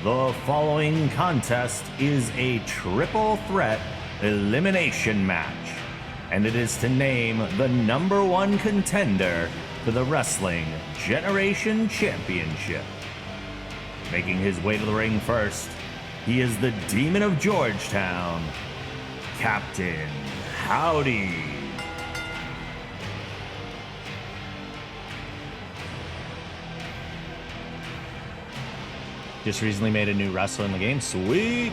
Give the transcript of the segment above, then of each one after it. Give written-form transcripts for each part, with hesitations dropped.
The following contest is a triple threat elimination match, and it is to name the number one contender for the Wrestling Generation Championship. Making his way to the ring first, he is the Demon of Georgetown, Captain Howdy. Just recently made a new wrestler in the game. Sweet.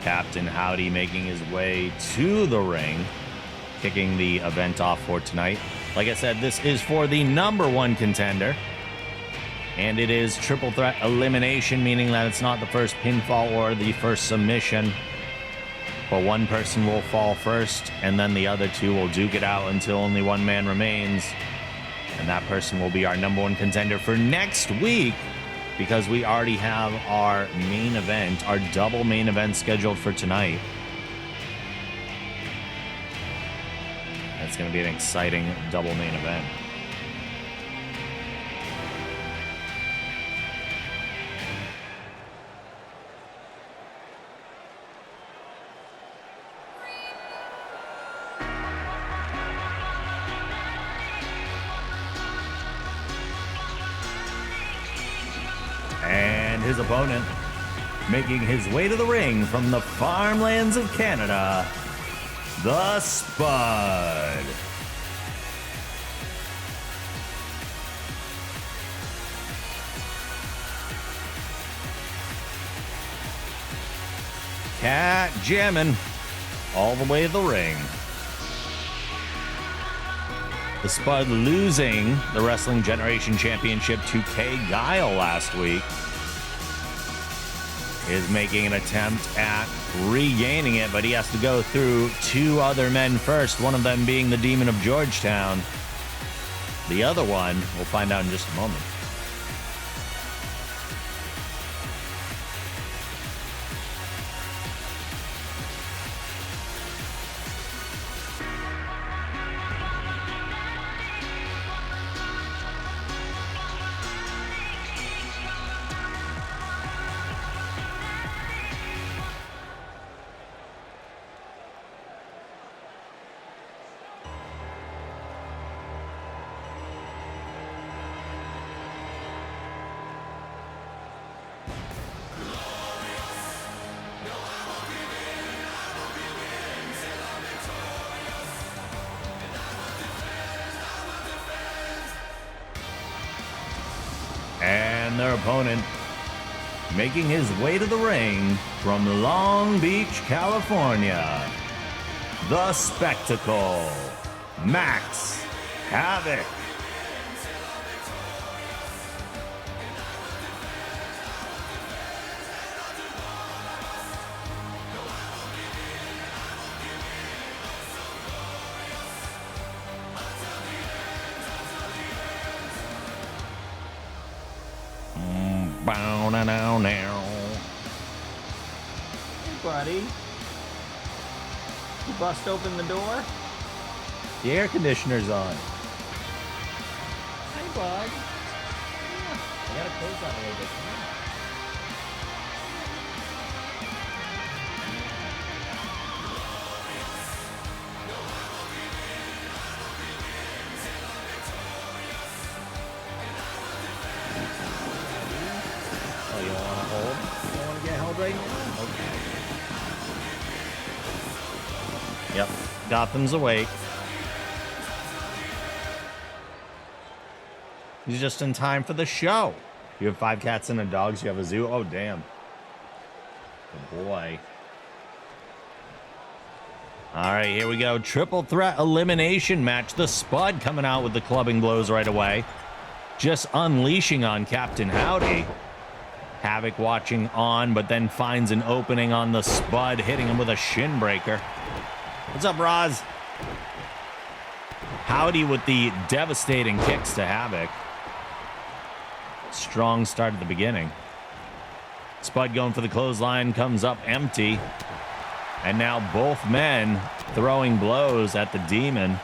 Captain Howdy making his way to the ring, kicking the event off for tonight. Like I said, this is for the number one contender, and it is triple threat elimination, meaning that it's not the first pinfall or the first submission, but one person will fall first, and then the other two will duke it out until only one man remains. And that person will be our number one contender for next week, because we already have our main event, our double main event scheduled for tonight. It's going to be an exciting double main event. And his opponent, making his way to the ring from the farmlands of Canada, the Spud. Cat jamming all the way to the ring. The Spud losing the Wrestling Generation Championship to K. Guile last week is making an attempt at regaining it, but he has to go through two other men first, one of them being the Demon of Georgetown. The other one, we'll find out in just a moment. And their opponent, making his way to the ring from Long Beach, California, the Spectacle, Max Havoc. Now. Hey, buddy. You bust open the door? The air conditioner's on. Hey, bud. Yeah. I gotta close that a little bit. Oh, you want to hold? You don't want to get held right now? Okay. Yep. Gotham's awake. He's just in time for the show. You have 5 cats and a dog, so you have a zoo? Oh, damn. Good boy. All right, here we go. Triple threat elimination match. The Spud coming out with the clubbing blows right away. Just unleashing on Captain Howdy. Havoc watching on, but then finds an opening on the Spud, hitting him with a shin breaker. What's up, Roz? Howdy with the devastating kicks to Havoc. Strong start at the beginning. Spud going for the clothesline, comes up empty. And now both men throwing blows at the Demon.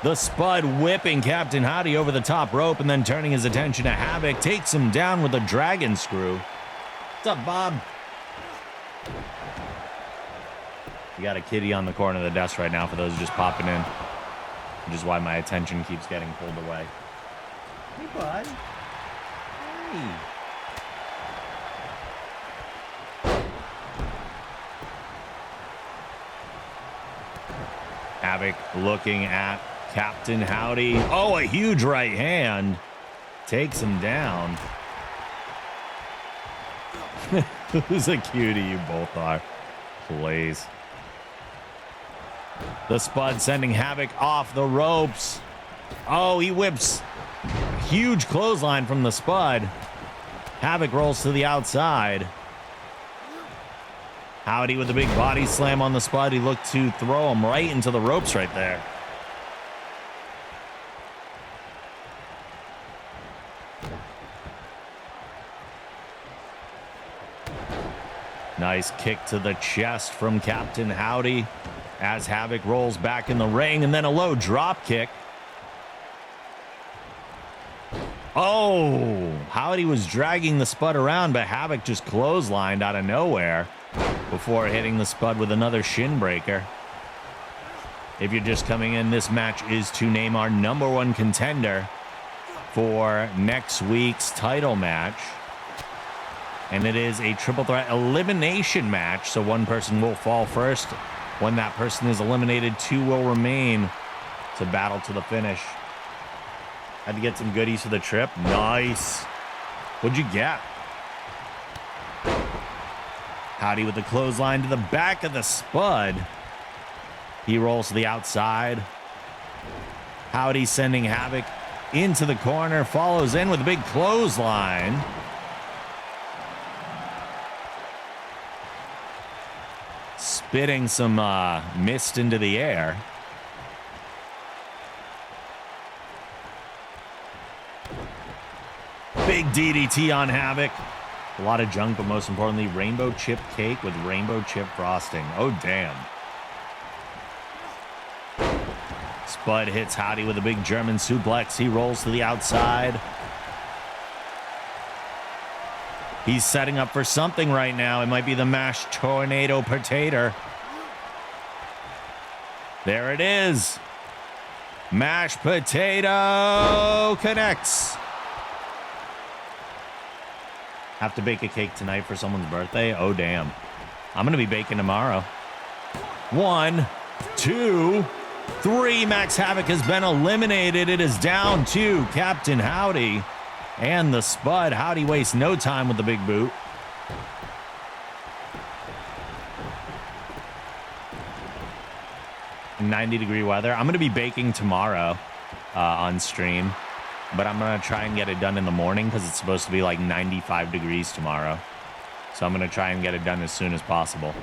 The Spud whipping Captain Howdy over the top rope and then turning his attention to Havoc. Takes him down with a dragon screw. What's up, Bob? You got a kitty on the corner of the desk right now for those just popping in. Which is why my attention keeps getting pulled away. Hey, bud. Hey. Havoc looking at Captain Howdy. Oh, a huge right hand. Takes him down. Who's a cutie you both are. Please. The Spud sending Havoc off the ropes. Oh, he whips. Huge clothesline from the Spud. Havoc rolls to the outside. Howdy with a big body slam on the Spud. He looked to throw him right into the ropes right there. Nice kick to the chest from Captain Howdy as Havoc rolls back in the ring, and then a low drop kick. Oh, Howdy was dragging the Spud around, but Havoc just clotheslined out of nowhere before hitting the Spud with another shin breaker. If you're just coming in, this match is to name our number one contender for next week's title match. And it is a triple threat elimination match, so one person will fall first. When that person is eliminated, two will remain to battle to the finish. Had to get some goodies for the trip. Nice. What'd you get? Howdy with the clothesline to the back of the Spud. He rolls to the outside. Howdy sending Havoc into the corner. Follows in with a big clothesline. Spitting some mist into the air. Big DDT on Havoc. A lot of junk, but most importantly, rainbow chip cake with rainbow chip frosting. Oh, damn. Spud hits Howdy with a big German suplex. He rolls to the outside. He's setting up for something right now. It might be the mashed tornado potato. There it is. Mashed potato connects. Have to bake a cake tonight for someone's birthday? Oh, damn. I'm going to be baking tomorrow. 1, 2, 3. Max Havoc has been eliminated. It is down to Captain Howdy and the Spud. Howdy wastes no time with the big boot. In 90-degree weather. I'm going to be baking tomorrow on stream, but I'm going to try and get it done in the morning because it's supposed to be like 95 degrees tomorrow. So I'm going to try and get it done as soon as possible.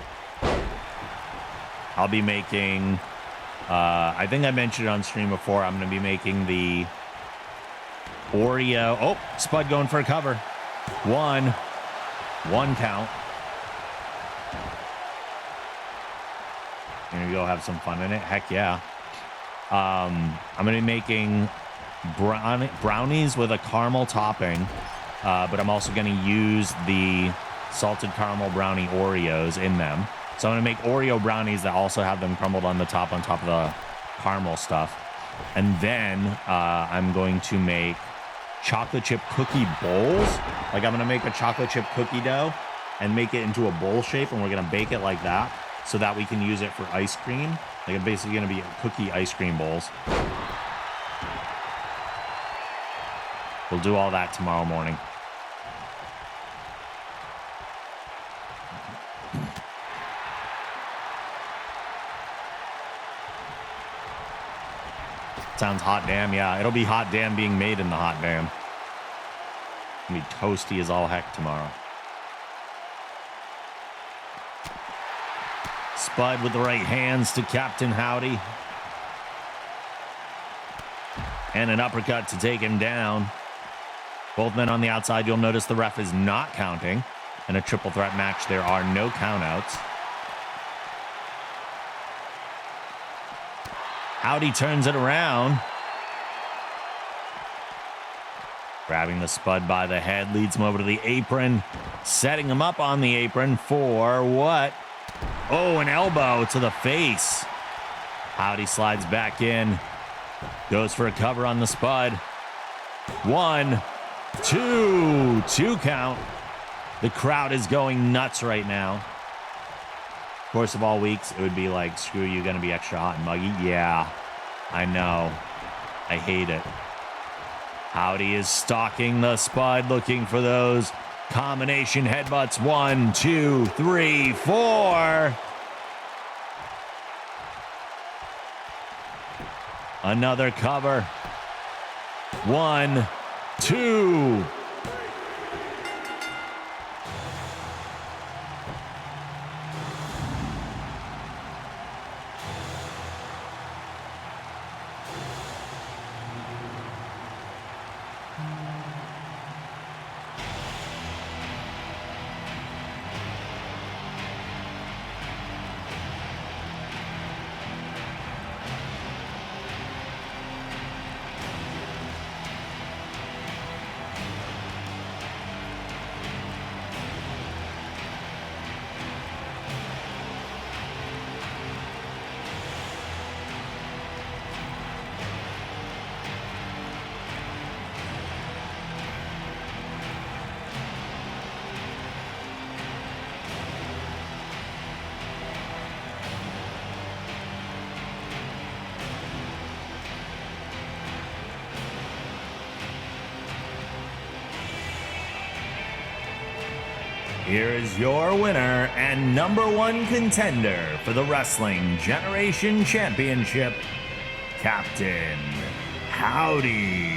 I'll be making, I think I mentioned it on stream before, I'm going to be making the Oreo. Oh, Spud going for a cover. One count. Here we go, have some fun in it. Heck yeah. I'm going to be making brownies with a caramel topping, but I'm also going to use the salted caramel brownie Oreos in them. So I'm going to make Oreo brownies that also have them crumbled on the top of the caramel stuff. And then I'm going to make chocolate chip cookie bowls. Like I'm going to make a chocolate chip cookie dough and make it into a bowl shape, and we're going to bake it like that so that we can use it for ice cream. Like it's basically going to be cookie ice cream bowls. We'll do all that tomorrow morning. Sounds hot damn. Yeah, it'll be hot damn being made in the hot damn. It'll be toasty as all heck tomorrow. Spud with the right hands to Captain Howdy. And an uppercut to take him down. Both men on the outside. You'll notice the ref is not counting. In a triple threat match, there are no countouts. Howdy turns it around. Grabbing the Spud by the head, leads him over to the apron, setting him up on the apron for what? Oh, an elbow to the face. Howdy slides back in, goes for a cover on the Spud. 1, 2, 2 count. The crowd is going nuts right now. Of course, of all weeks, it would be like, screw you, gonna be extra hot and muggy. Yeah, I know. I hate it. Howdy is stalking the Spud, looking for those combination headbutts. 1, 2, 3, 4. Another cover. 1, 2. Here is your winner and #1 contender for the Wrestling Generation Championship, Captain Howdy.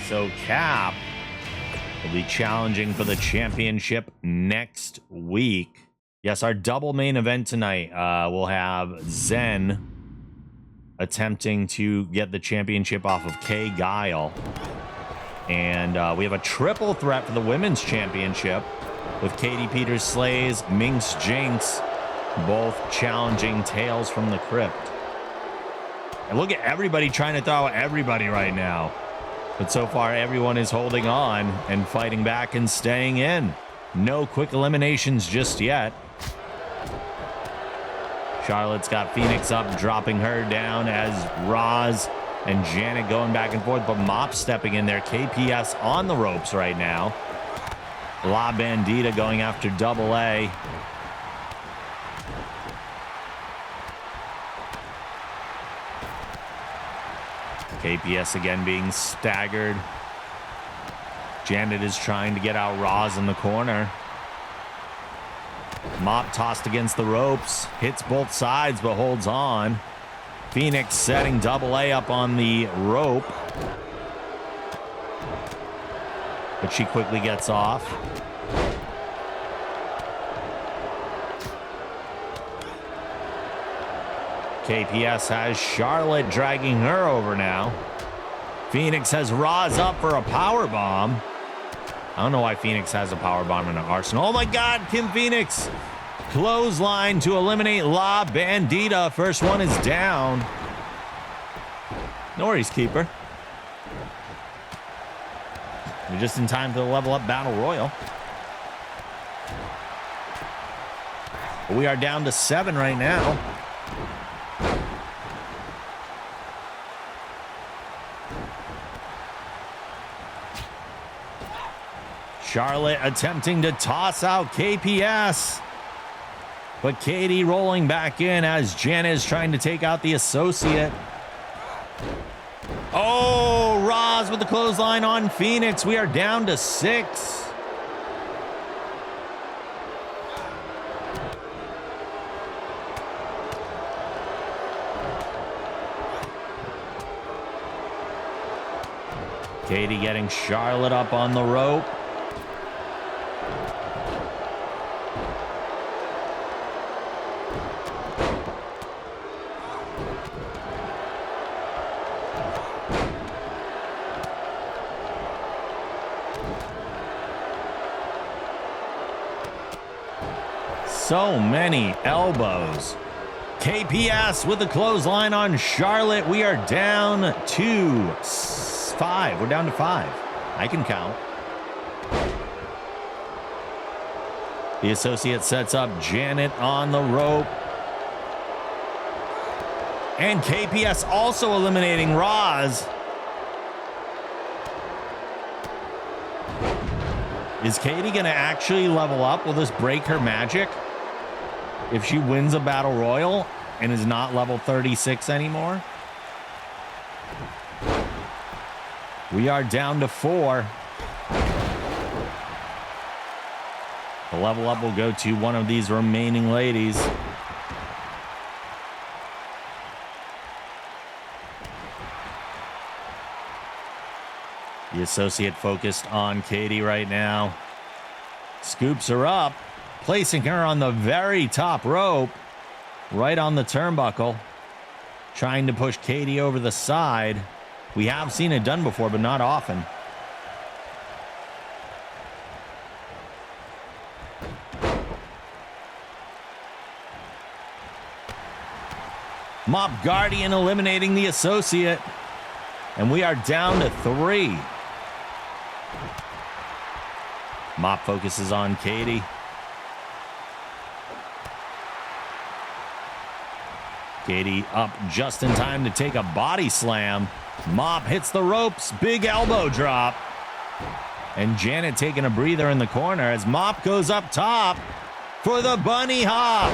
So Cap will be challenging for the championship next week. Yes, our double main event tonight will have Zen attempting to get the championship off of Kay Guile. And we have a triple threat for the women's championship with Katie Peters Slays, Minx Jinx, both challenging Tales from the Crypt. And look at everybody trying to throw out everybody right now. But so far, everyone is holding on and fighting back and staying in. No quick eliminations just yet. Charlotte's got Phoenix up, dropping her down as Roz and Janet going back and forth, but Mop stepping in there. KPS on the ropes right now. La Bandita going after Double A. KPS again being staggered. Janet is trying to get out Roz in the corner. Mop tossed against the ropes, hits both sides but holds on. Phoenix setting Double A up on the rope, but she quickly gets off. KPS has Charlotte dragging her over now. Phoenix has Roz up for a power bomb. I don't know why Phoenix has a power bomb in her arsenal. Oh my God, Kim Phoenix. Clothesline to eliminate La Bandita. First one is down. No worries, keeper. We're just in time for the level up battle royal. We are down to 7 right now. Charlotte attempting to toss out KPS. But Katie rolling back in as Janet is trying to take out the associate. Oh, Roz with the clothesline on Phoenix. We are down to 6. Katie getting Charlotte up on the rope. So many elbows. KPS with the clothesline on Charlotte. We are down to 5. We're down to 5. I can count. The associate sets up Janet on the rope. And KPS also eliminating Roz. Is Katie going to actually level up? Will this break her magic? If she wins a battle royal and is not level 36 anymore? We are down to 4. The level up will go to one of these remaining ladies. The associate focused on Katie right now. Scoops her up, placing her on the very top rope, right on the turnbuckle, trying to push Katie over the side. We have seen it done before, but not often. Mop Guardian eliminating the associate. And we are down to 3. Mop focuses on Katie. Katie up just in time to take a body slam. Mop hits the ropes. Big elbow drop. And Janet taking a breather in the corner as Mop goes up top for the bunny hop.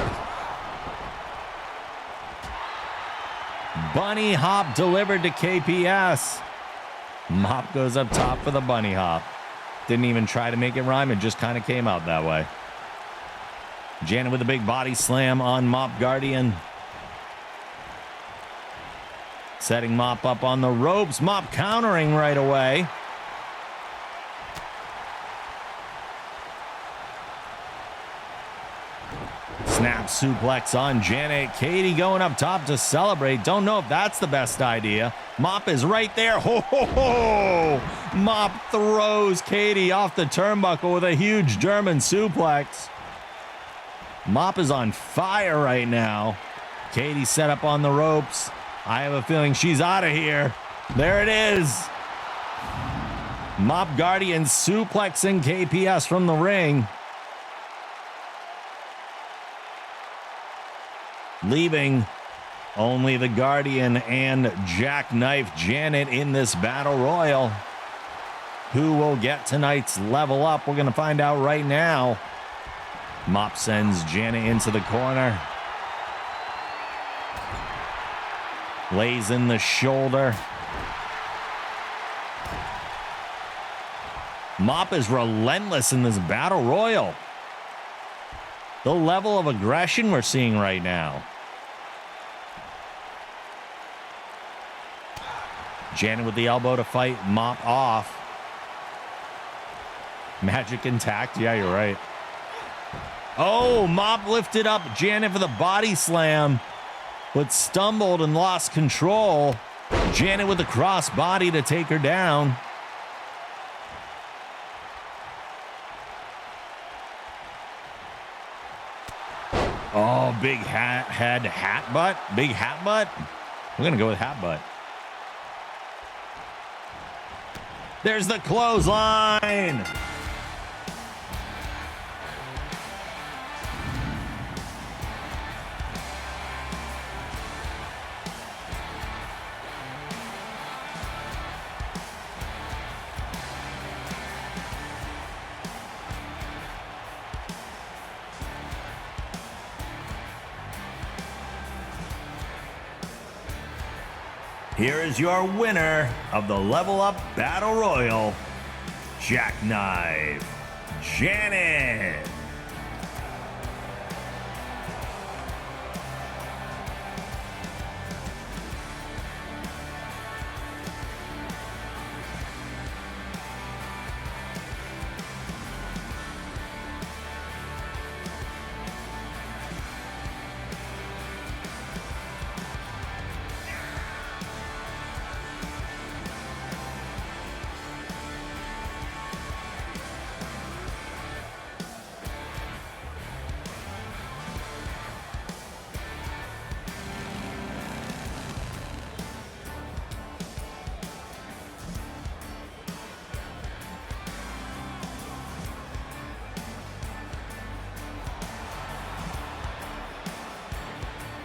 Bunny hop delivered to KPS. Mop goes up top for the bunny hop. Didn't even try to make it rhyme. It just kind of came out that way. Janet with a big body slam on Mop Guardian. Setting Mop up on the ropes. Mop countering right away. Snap suplex on Janet. Katie going up top to celebrate. Don't know if that's the best idea. Mop is right there. Ho, ho, ho. Mop throws Katie off the turnbuckle with a huge German suplex. Mop is on fire right now. Katie set up on the ropes. I have a feeling she's out of here. There it is. Mop Guardian suplexing KPS from the ring. Leaving only the Guardian and Jackknife Janet in this battle royal. Who will get tonight's level up? We're going to find out right now. Mop sends Janet into the corner. Lays in the shoulder. Mop is relentless in this battle royal. The level of aggression we're seeing right now. Janet with the elbow to fight Mop off. Magic intact. Yeah, you're right. Oh, Mop lifted up Janet for the body slam, but stumbled and lost control. Janet with the cross body to take her down. Oh, big hat butt. Big hat butt. We're going to go with hat butt. There's the clothesline. Here is your winner of the Level Up Battle Royal, Jackknife Janet.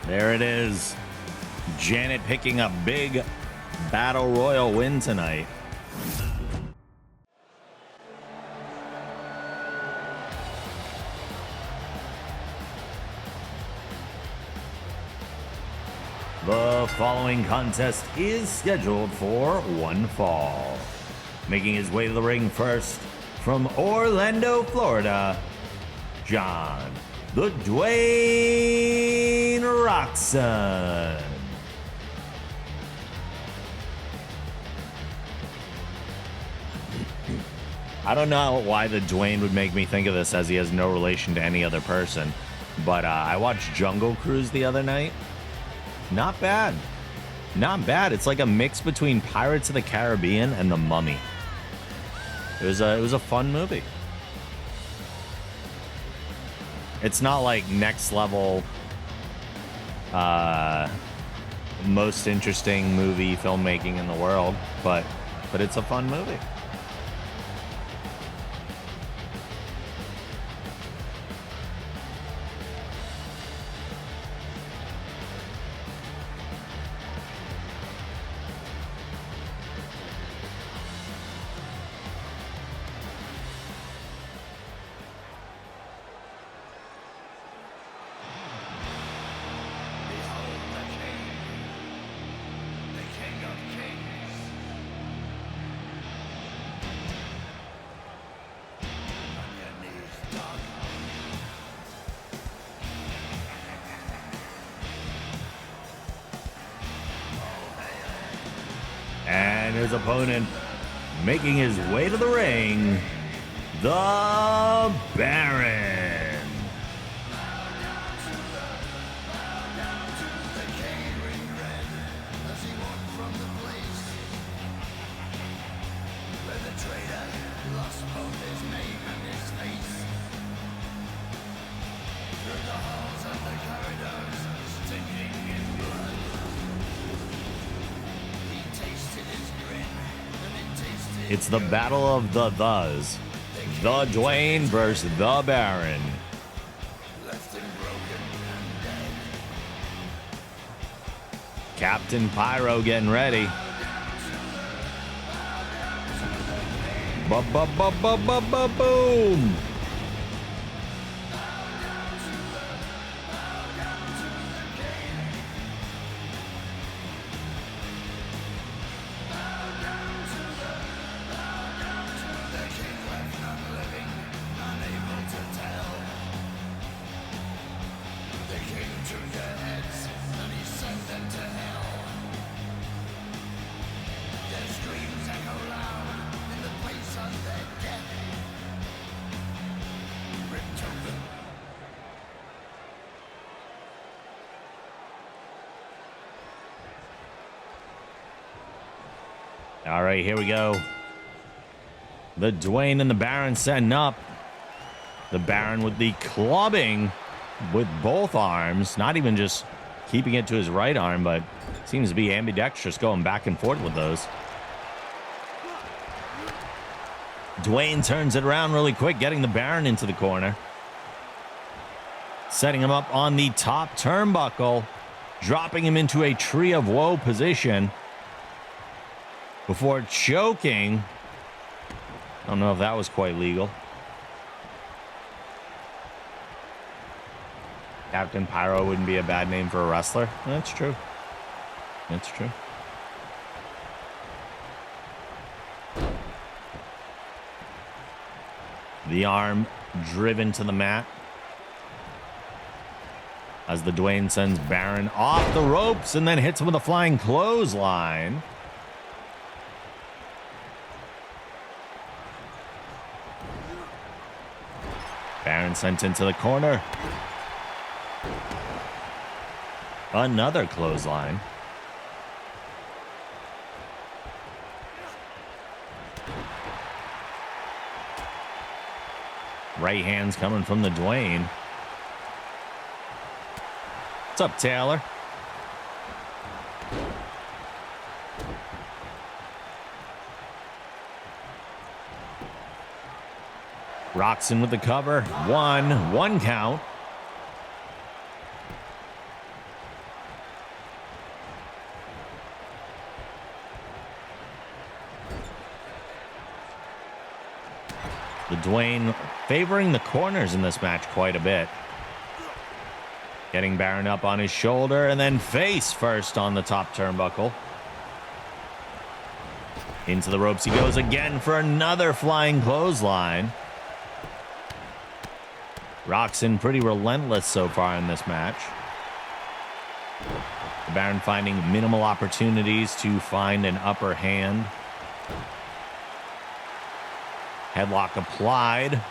There it is. Janet picking a big Battle Royal win tonight. The following contest is scheduled for one fall. Making his way to the ring first from Orlando, Florida, John the Dwayne Roxon. I don't know why the Dwayne would make me think of this, as he has no relation to any other person, but I watched Jungle Cruise the other night. Not bad. Not bad. It's like a mix between Pirates of the Caribbean and The Mummy. It was a fun movie. It's not like next level most interesting movie filmmaking in the world, but it's a fun movie. And his opponent, making his way to the ring, the Baron. It's the battle of the Thes. The Dwayne versus the Baron. Captain Pyro getting ready. Boom. All right, here we go. The Dwayne and the Baron setting up. The Baron with the clubbing with both arms, not even just keeping it to his right arm, but seems to be ambidextrous, going back and forth with those. Dwayne turns it around really quick, getting the Baron into the corner. Setting him up on the top turnbuckle, dropping him into a Tree of Woe position before choking. I don't know if that was quite legal. Captain Pyro wouldn't be a bad name for a wrestler. That's true. That's true. The arm driven to the mat as the Dwayne sends Baron off the ropes and then hits him with a flying clothesline. Baron sent into the corner. Another clothesline. Right hands coming from the Dwayne. What's up, Taylor? Roxon with the cover. One count. The Dwayne favoring the corners in this match quite a bit. Getting Baron up on his shoulder and then face first on the top turnbuckle. Into the ropes he goes again for another flying clothesline. Roxon pretty relentless so far in this match. The Baron finding minimal opportunities to find an upper hand. Headlock applied.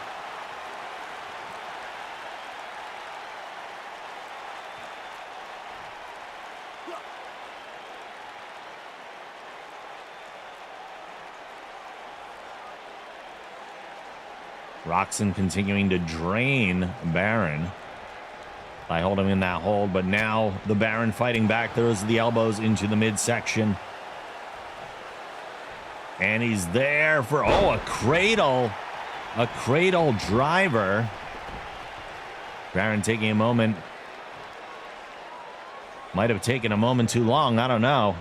Roxon continuing to drain Baron by holding him in that hold, but now the Baron fighting back. Throws the elbows into the midsection. And he's there for, a cradle. A cradle driver. Baron taking a moment. Might have taken a moment too long. I don't know.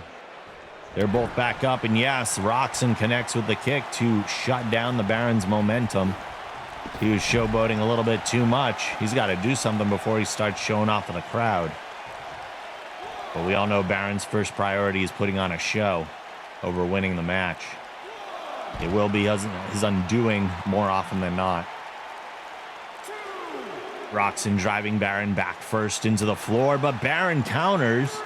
They're both back up. And yes, Roxon connects with the kick to shut down the Baron's momentum. He was showboating a little bit too much. He's got to do something before he starts showing off to the crowd. But we all know Baron's first priority is putting on a show over winning the match. It will be his undoing more often than not. Roxon driving Baron back first into the floor, but Baron counters.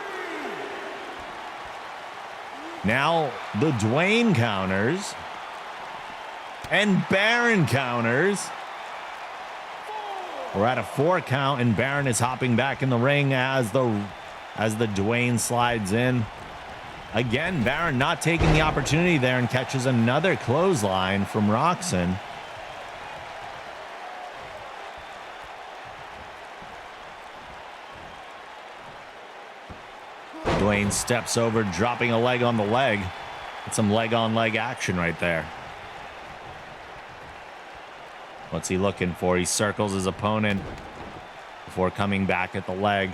Now the Dwayne counters. And Baron counters. We're at a 4 count, and Baron is hopping back in the ring as the Dwayne slides in. Again, Baron not taking the opportunity there and catches another clothesline from Roxon. Dwayne steps over, dropping a leg on the leg. It's some leg-on-leg action right there. What's he looking for? He circles his opponent before coming back at the leg.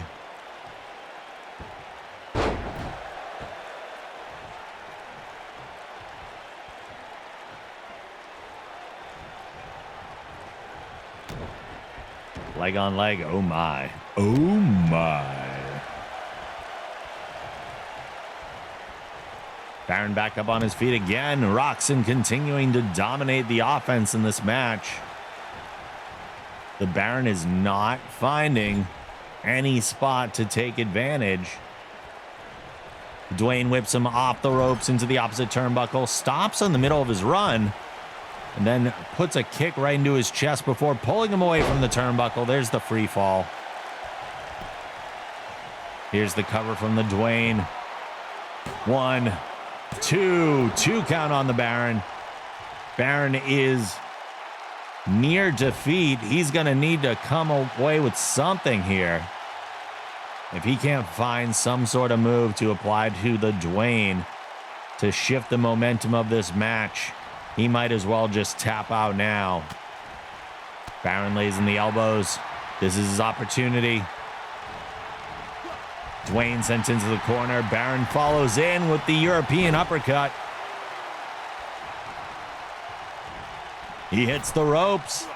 Leg on leg. Oh my. Oh my. Baron back up on his feet again. Roxon continuing to dominate the offense in this match. The Baron is not finding any spot to take advantage. Dwayne whips him off the ropes into the opposite turnbuckle, stops in the middle of his run, and then puts a kick right into his chest before pulling him away from the turnbuckle. There's the free fall. Here's the cover from the Dwayne. 1, 2 count on the Baron. Baron is near defeat. He's going to need to come away with something here. If he can't find some sort of move to apply to the Dwayne to shift the momentum of this match, he might as well just tap out now. Baron lays in the elbows. This is his opportunity. Dwayne sent into the corner. Baron follows in with the European uppercut. He hits the ropes.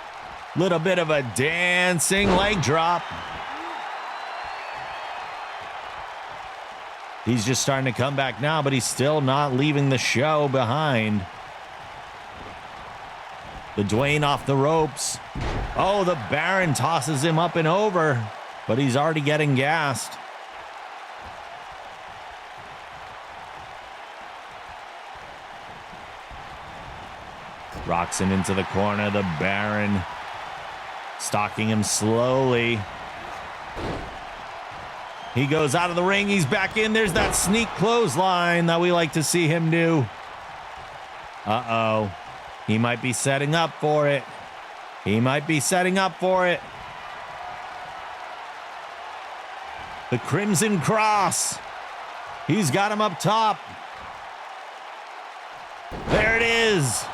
Little bit of a dancing leg drop. He's just starting to come back now, but he's still not leaving the show behind. The Dwayne off the ropes. Oh, the Baron tosses him up and over, but he's already getting gassed. Roxon into the corner. The Baron stalking him slowly. He goes out of the ring. He's back in. There's that sneak clothesline that we like to see him do. Uh-oh. He might be setting up for it. He might be setting up for it. The Crimson Cross. He's got him up top. There it is.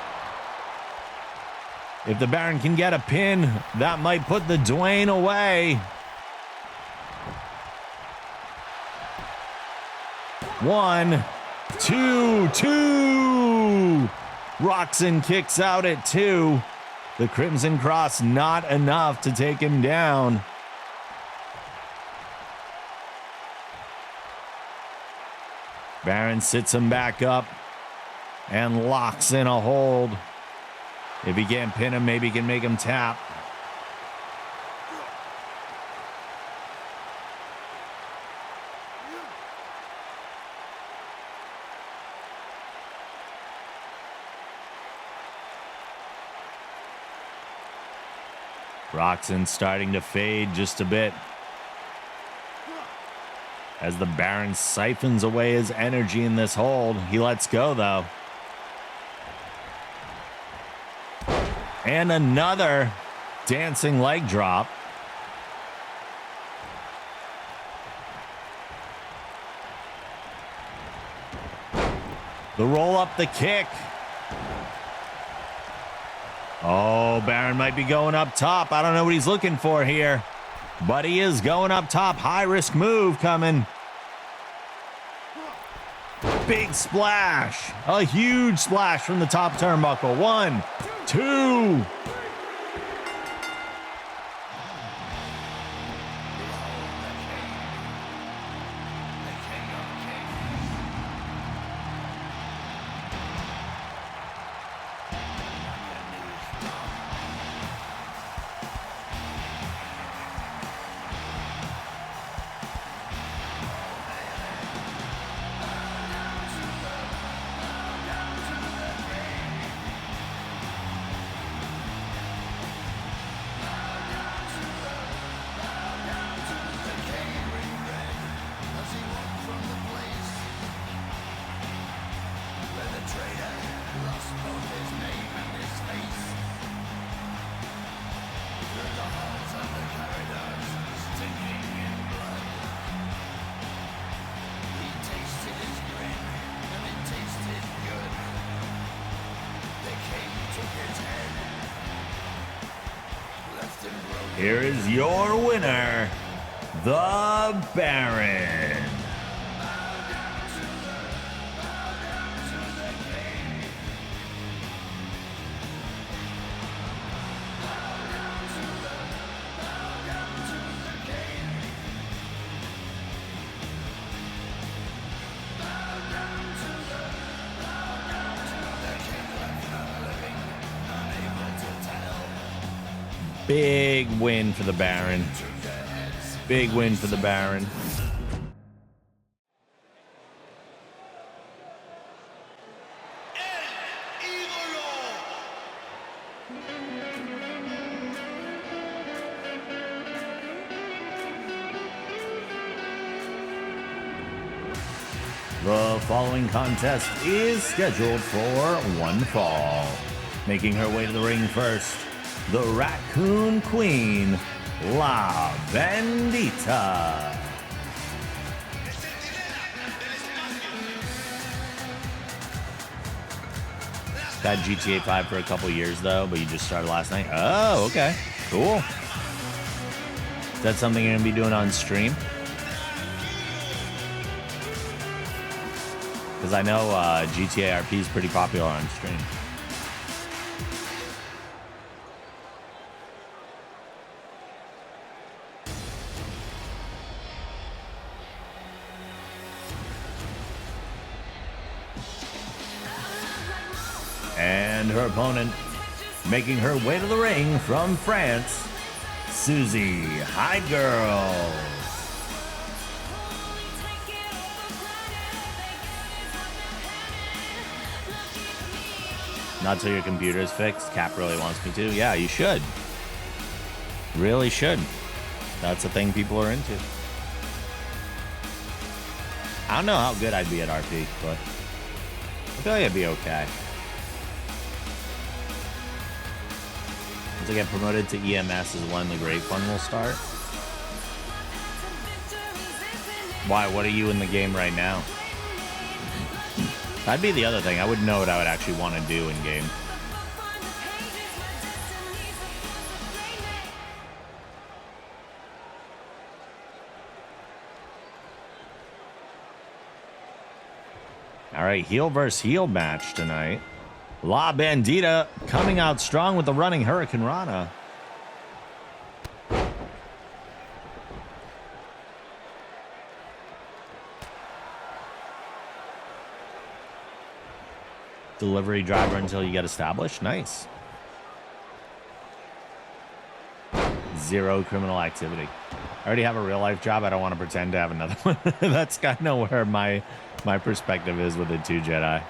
If the Baron can get a pin, that might put the Dwayne away. 1, 2. Roxon kicks out at 2. The Crimson Cross, not enough to take him down. Baron sits him back up and locks in a hold. If he can't pin him, maybe he can make him tap. Roxon starting to fade just a bit as the Baron siphons away his energy in this hold. He lets go, though. And another dancing leg drop. The roll up, the kick. Oh, Baron might be going up top. I don't know what he's looking for here, but he is going up top. High risk move coming. Big splash. A huge splash from the top turnbuckle. 1, 2. Here is your winner, the Baron. Big win for the Baron. Big win for the Baron. The following contest is scheduled for one fall. Making her way to the ring first, the Raccoon Queen, La Bandita. Had GTA 5 for a couple years, though, but you just started last night. Oh, okay. Cool. Is that something you're going to be doing on stream? Because I know GTA RP is pretty popular on stream. And her opponent, making her way to the ring from France, Susie Hi Girl. Not till your computer's fixed. Cap really wants me to. Yeah, you should. Really should. That's a thing people are into. I don't know how good I'd be at RP, but I feel like I'd be okay. Once I get promoted to EMS is when the Great Fun will start. Why? What are you in the game right now? That'd be the other thing. I wouldn't know what I would actually want to do in game. All right, heel versus heel match tonight. La Bandita coming out strong with the running Hurricane Rana. Delivery driver until you get established. Nice. 0 criminal activity. I already have a real life job. I don't want to pretend to have another one. That's kind of where my perspective is with it too, Jedi.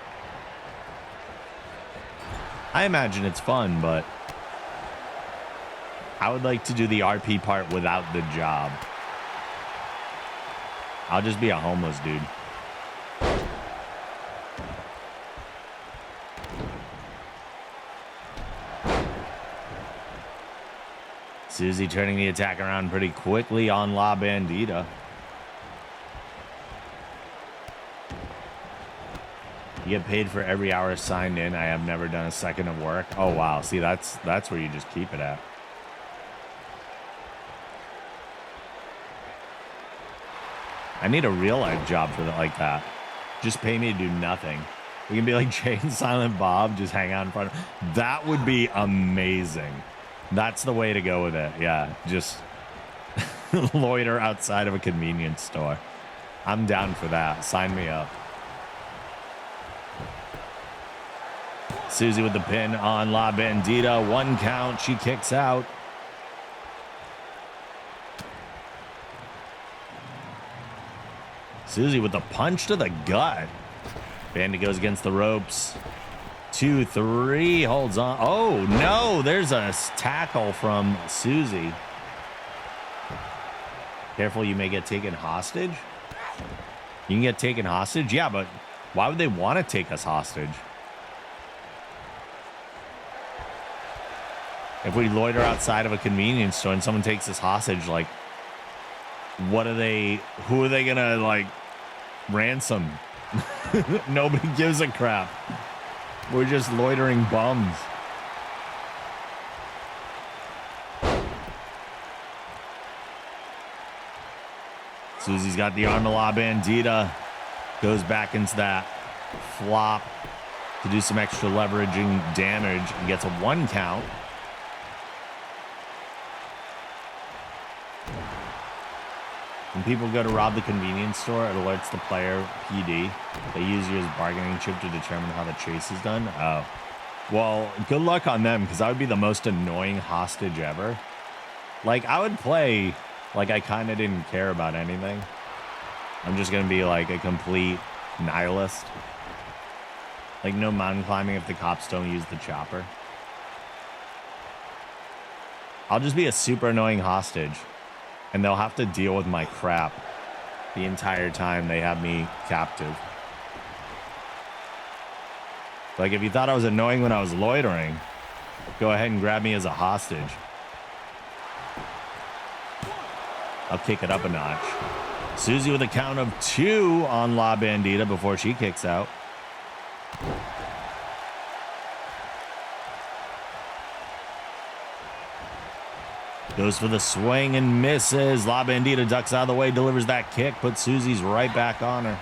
I imagine it's fun, but I would like to do the RP part without the job. I'll just be a homeless dude. Susie turning the attack around pretty quickly on La Bandita. You get paid for every hour signed in. I have never done a second of work. Oh, wow. See, that's where you just keep it at. I need a real life job for that, like that. Just pay me to do nothing. We can be like Jay and Silent Bob, just hang out in front of... That would be amazing. That's the way to go with it. Yeah, just loiter outside of a convenience store. I'm down for that. Sign me up. Susie with the pin on La Bandita. 1 count. She kicks out. Susie with the punch to the gut. Bandit goes against the ropes. 2, 3, holds on. Oh, no, there's a tackle from Susie. Careful, you may get taken hostage. You can get taken hostage? Yeah, but why would they want to take us hostage? If we loiter outside of a convenience store and someone takes us hostage, like, who are they gonna, like, ransom? Nobody gives a crap. We're just loitering bums. Susie's got the arm of La Bandita. Goes back into that flop to do some extra leveraging damage and gets a 1 count. When people go to rob the convenience store, it alerts the player PD. They use you as bargaining chip to determine how the chase is done. Oh. Well, good luck on them, because I would be the most annoying hostage ever. Like, I would play like I kind of didn't care about anything. I'm just going to be like a complete nihilist. Like, no mountain climbing if the cops don't use the chopper. I'll just be a super annoying hostage. And they'll have to deal with my crap the entire time they have me captive. Like, if you thought I was annoying when I was loitering, go ahead and grab me as a hostage. I'll kick it up a notch. Susie with a count of 2 on La Bandita before she kicks out. Goes for the swing and misses. La Bandita ducks out of the way, delivers that kick, puts Susie's right back on her.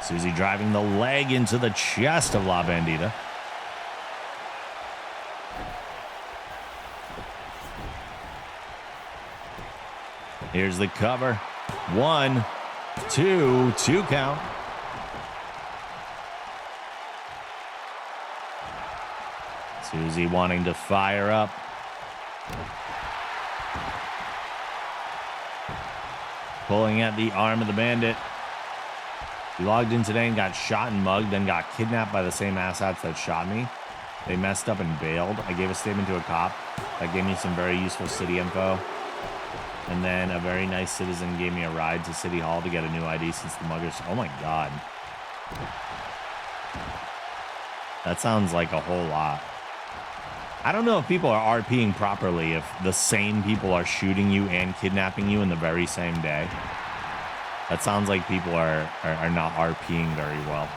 Susie driving the leg into the chest of La Bandita. Here's the cover. 1, 2 count. Susie wanting to fire up. Pulling at the arm of the bandit. He logged in today and got shot and mugged, then got kidnapped by the same asshats that shot me. They messed up and bailed. I gave a statement to a cop that gave me some very useful city info. And then a very nice citizen gave me a ride to City Hall to get a new ID since the muggers... Oh my God. That sounds like a whole lot. I don't know if people are RPing properly if the same people are shooting you and kidnapping you in the very same day. That sounds like people are not RPing very well.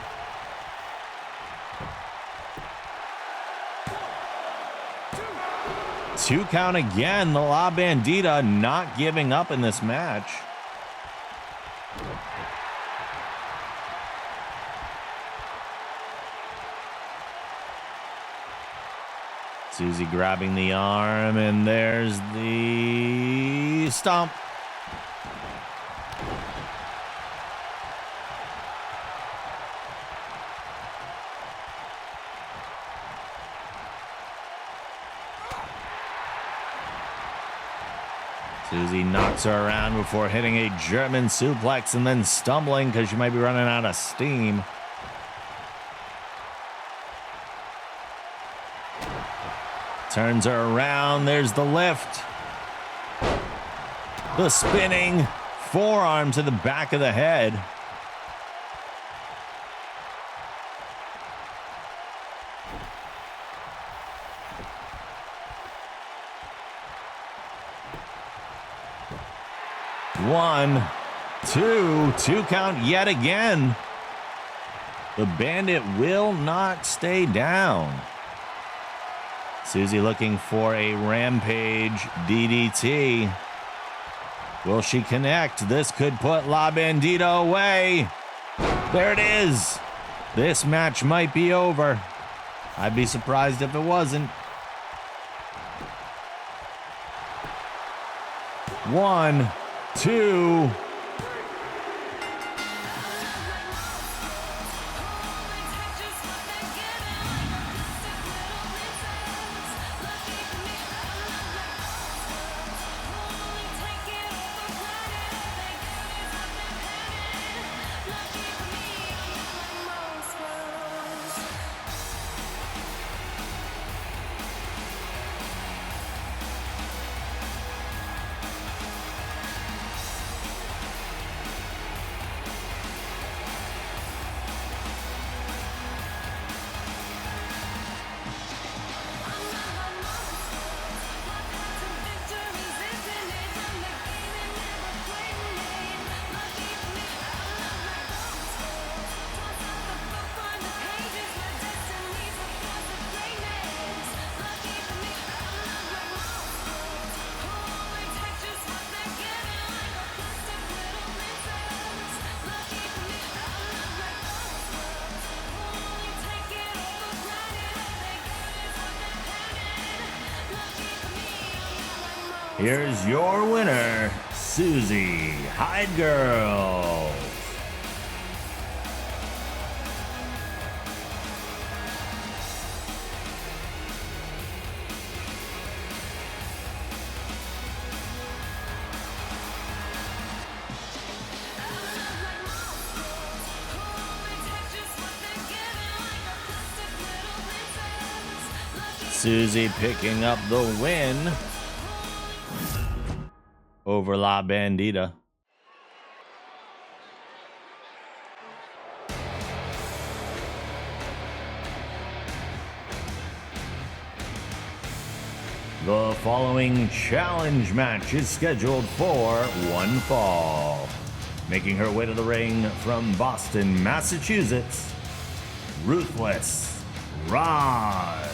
2 count again. The La Bandita not giving up in this match. Susie grabbing the arm, and there's the stomp. Susie knocks her around before hitting a German suplex and then stumbling because she might be running out of steam. Turns her around. There's the lift. The spinning forearm to the back of the head. One, two count yet again. The Bandit will not stay down. Susie looking for a Rampage DDT. Will she connect? This could put La Bandita away. There it is. This match might be over. I'd be surprised if it wasn't. 1, 2. Here's your winner, Susie Hide Girl. Susie picking up the win over La Bandita. The following challenge match is scheduled for one fall. Making her way to the ring from Boston, Massachusetts, Ruthless Roz.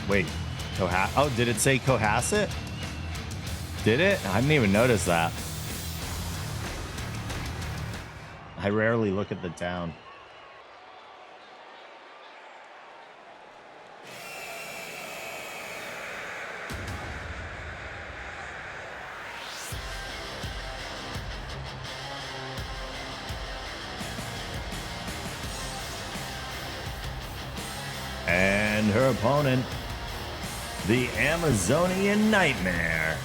Wait, oh, did it say Cohasset? Did it? I didn't even notice that. I rarely look at the town. And her opponent, the Amazonian Nightmare,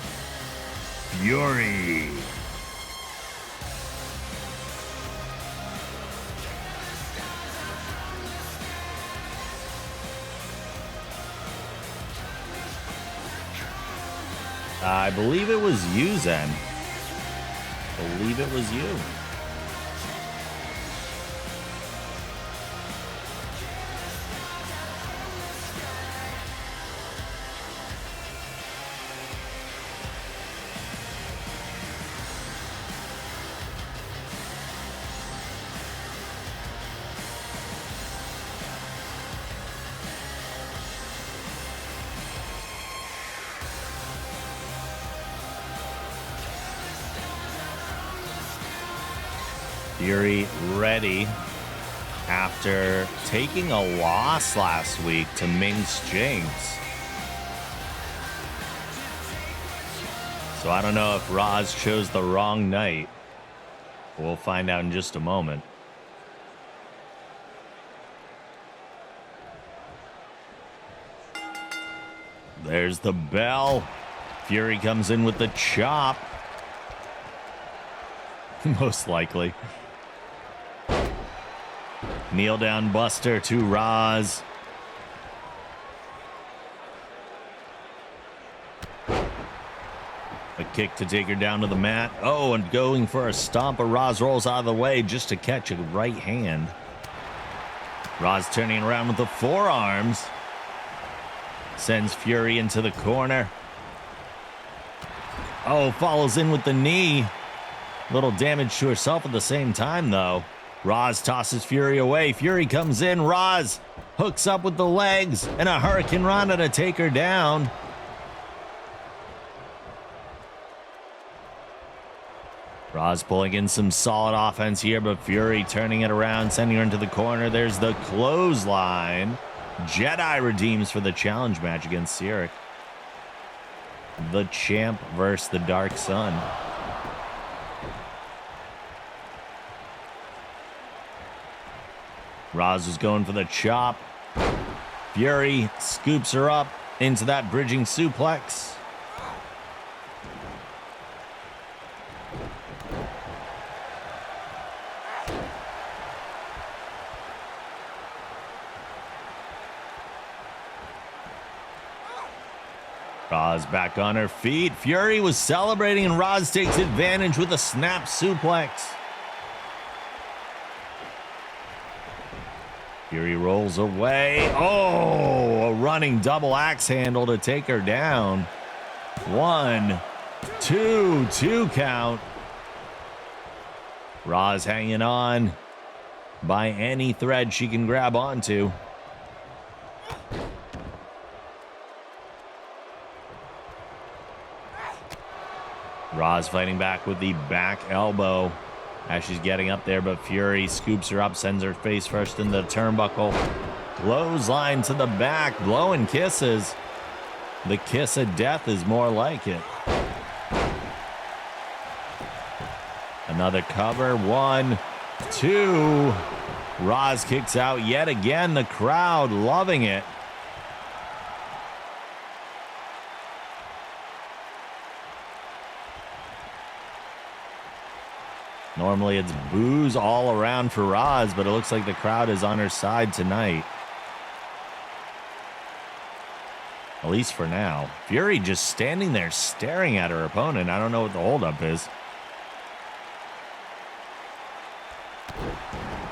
Fury. I believe it was you, Zen. I believe it was you. Fury ready after taking a loss last week to Ming's Jinx. So I don't know if Roz chose the wrong night. We'll find out in just a moment. There's the bell. Fury comes in with the chop. Most likely. Kneel down buster to Roz. A kick to take her down to the mat. Oh, and going for a stomp. Roz rolls out of the way just to catch a right hand. Roz turning around with the forearms. Sends Fury into the corner. Oh, follows in with the knee. Little damage to herself at the same time, though. Roz tosses Fury away. Fury comes in. Roz hooks up with the legs and a Hurricane Rana to take her down. Roz pulling in some solid offense here, but Fury turning it around, sending her into the corner. There's the clothesline. Jedi redeems for the challenge match against Cyric. The champ versus the Dark Sun. Roz was going for the chop. Fury scoops her up into that bridging suplex. Roz back on her feet. Fury was celebrating, and Roz takes advantage with a snap suplex. Fury rolls away. Oh, a running double axe handle to take her down. 1, 2, 2 count. Roz hanging on by any thread she can grab onto. Roz fighting back with the back elbow as she's getting up there, but Fury scoops her up, sends her face first in the turnbuckle. Clothesline to the back, blowing kisses. The kiss of death is more like it. Another cover, 1, 2. Roz kicks out yet again. The crowd loving it. Normally it's boos all around for Roz, but it looks like the crowd is on her side tonight. At least for now. Fury just standing there staring at her opponent. I don't know what the holdup is.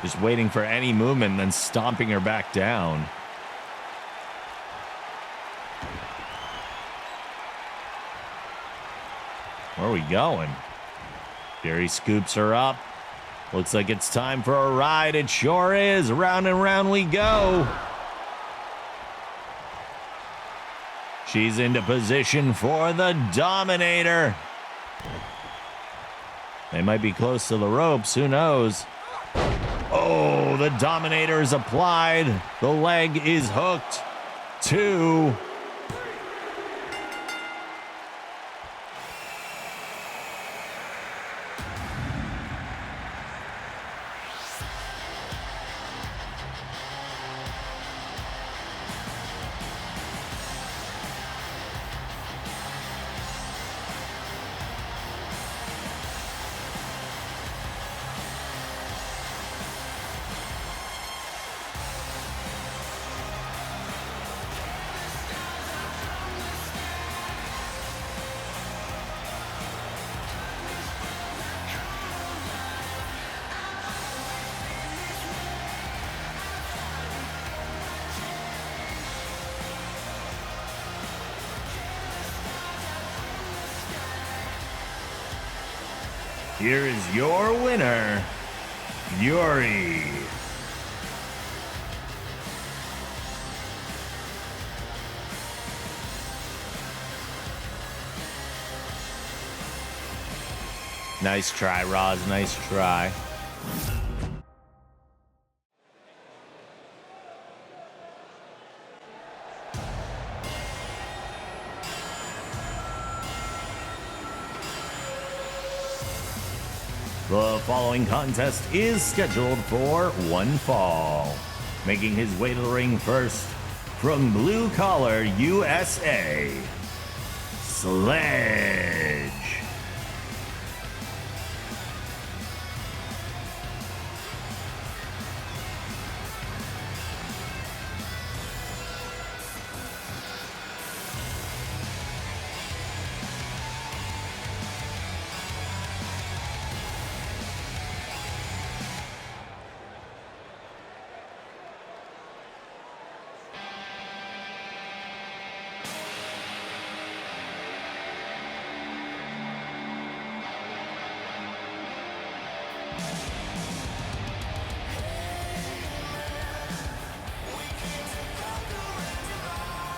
Just waiting for any movement and then stomping her back down. Where are we going? Fury scoops her up. Looks like it's time for a ride. It sure is. Round and round we go. She's into position for the Dominator. They might be close to the ropes. Who knows? Oh, the Dominator is applied. The leg is hooked. 2. Here is your winner, Fury. Nice try, Roz. Nice try. The following contest is scheduled for one fall. Making his way to the ring first, from Blue Collar USA, Sledge.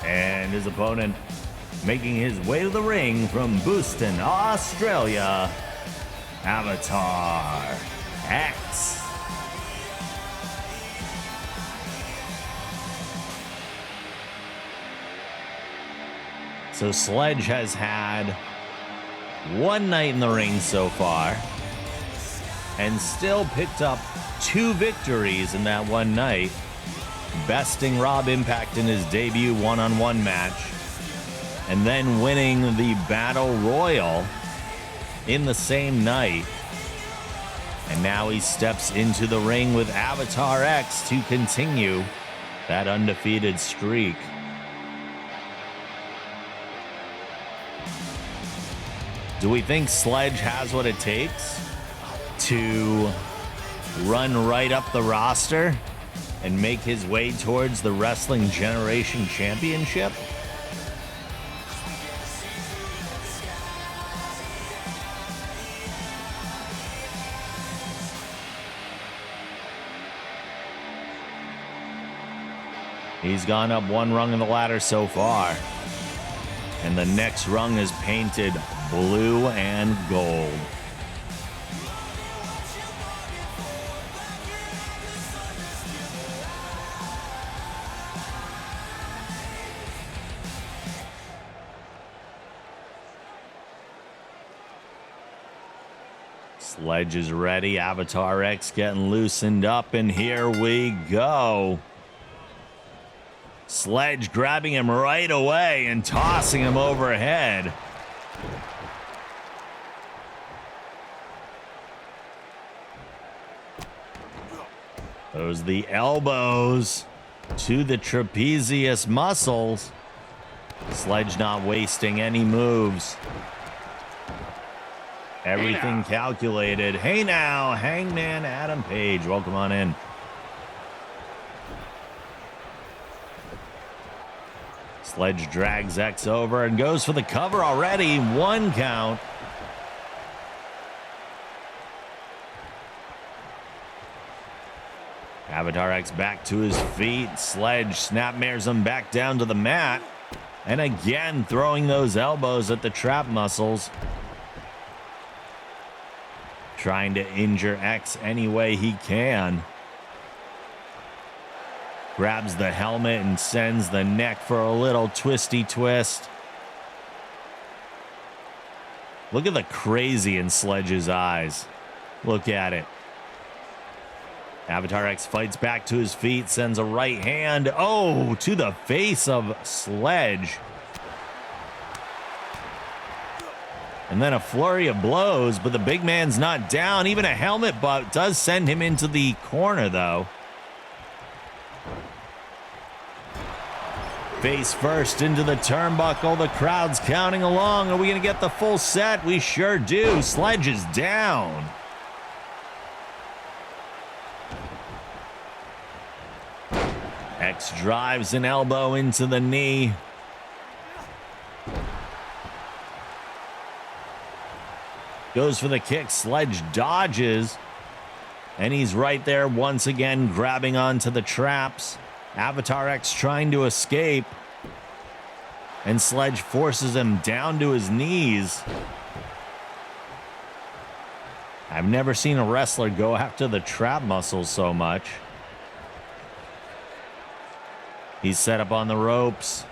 And his opponent, making his way to the ring from Boston, Australia, Avatar X. So Sledge has had one night in the ring so far and still picked up 2 victories in that one night, besting Rob Impact in his debut one-on-one match, and then winning the Battle Royal in the same night. And now he steps into the ring with Avatar X to continue that undefeated streak. Do we think Sledge has what it takes to run right up the roster and make his way towards the Wrestling Generation Championship? He's gone up one rung in the ladder so far, and the next rung is painted blue and gold. Sledge is ready. Avatar X getting loosened up, and here we go. Sledge grabbing him right away and tossing him overhead. Those the elbows to the trapezius muscles. Sledge not wasting any moves. Everything calculated. Hey now, Hangman Adam Page. Welcome on in. Sledge drags X over and goes for the cover already. 1 count. Avatar X back to his feet. Sledge snapmares him back down to the mat. And again, throwing those elbows at the trap muscles. Trying to injure X any way he can. Grabs the helmet and sends the neck for a little twisty twist. Look at the crazy in Sledge's eyes. Look at it. Avatar X fights back to his feet, sends a right hand. Oh, to the face of Sledge. And then a flurry of blows, but the big man's not down. Even a helmet butt does send him into the corner, though. Face first into the turnbuckle. The crowd's counting along. Are we going to get the full set? We sure do. Sledge is down. X drives an elbow into the knee. Goes for the kick. Sledge dodges. And he's right there once again, grabbing onto the traps. Avatar X trying to escape. And Sledge forces him down to his knees. I've never seen a wrestler go after the trap muscles so much. He's set up on the ropes.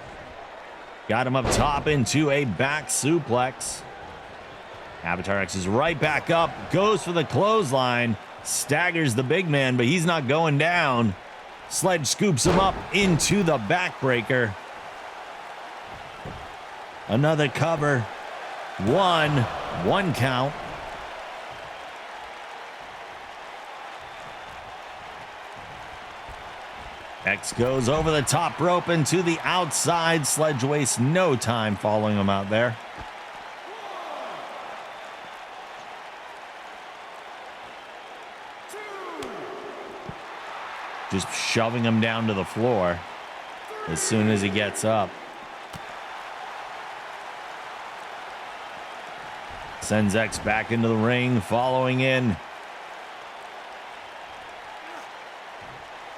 Got him up top into a back suplex. Avatar X is right back up. Goes for the clothesline. Staggers the big man, but he's not going down. Sledge scoops him up into the backbreaker. Another cover. One count. X goes over the top rope and to the outside. Sledge wastes no time following him out there. Just shoving him down to the floor as soon as he gets up. Sends X back into the ring, following in.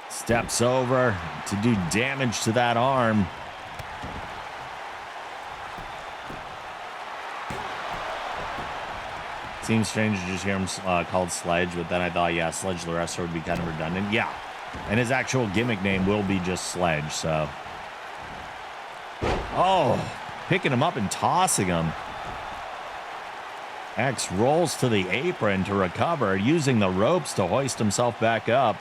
Steps over to do damage to that arm. Seems strange to just hear him called Sledge, but then I thought, yeah, Sledge the wrestler would be kind of redundant. Yeah, and his actual gimmick name will be just Sledge, so. Oh, picking him up and tossing him. X rolls to the apron to recover, using the ropes to hoist himself back up.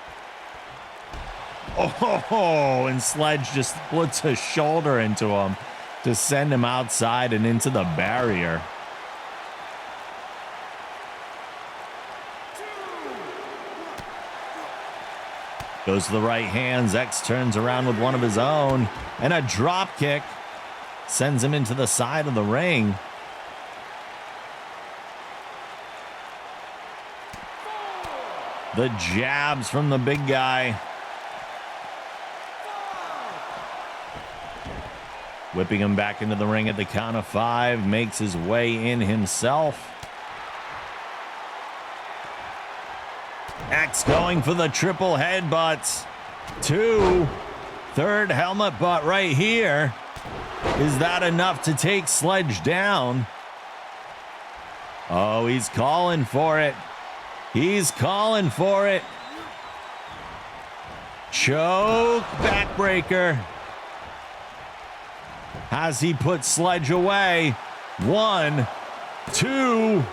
Oh, and Sledge just puts a shoulder into him to send him outside and into the barrier. Goes to the right hands. X turns around with one of his own. And a drop kick sends him into the side of the ring. The jabs from the big guy. Whipping him back into the ring at the count of 5. Makes his way in himself. X going for the triple headbutts. 2. Third helmet butt right here. Is that enough to take Sledge down? Oh, he's calling for it. He's calling for it. Choke backbreaker. Has he put Sledge away? 1, 2.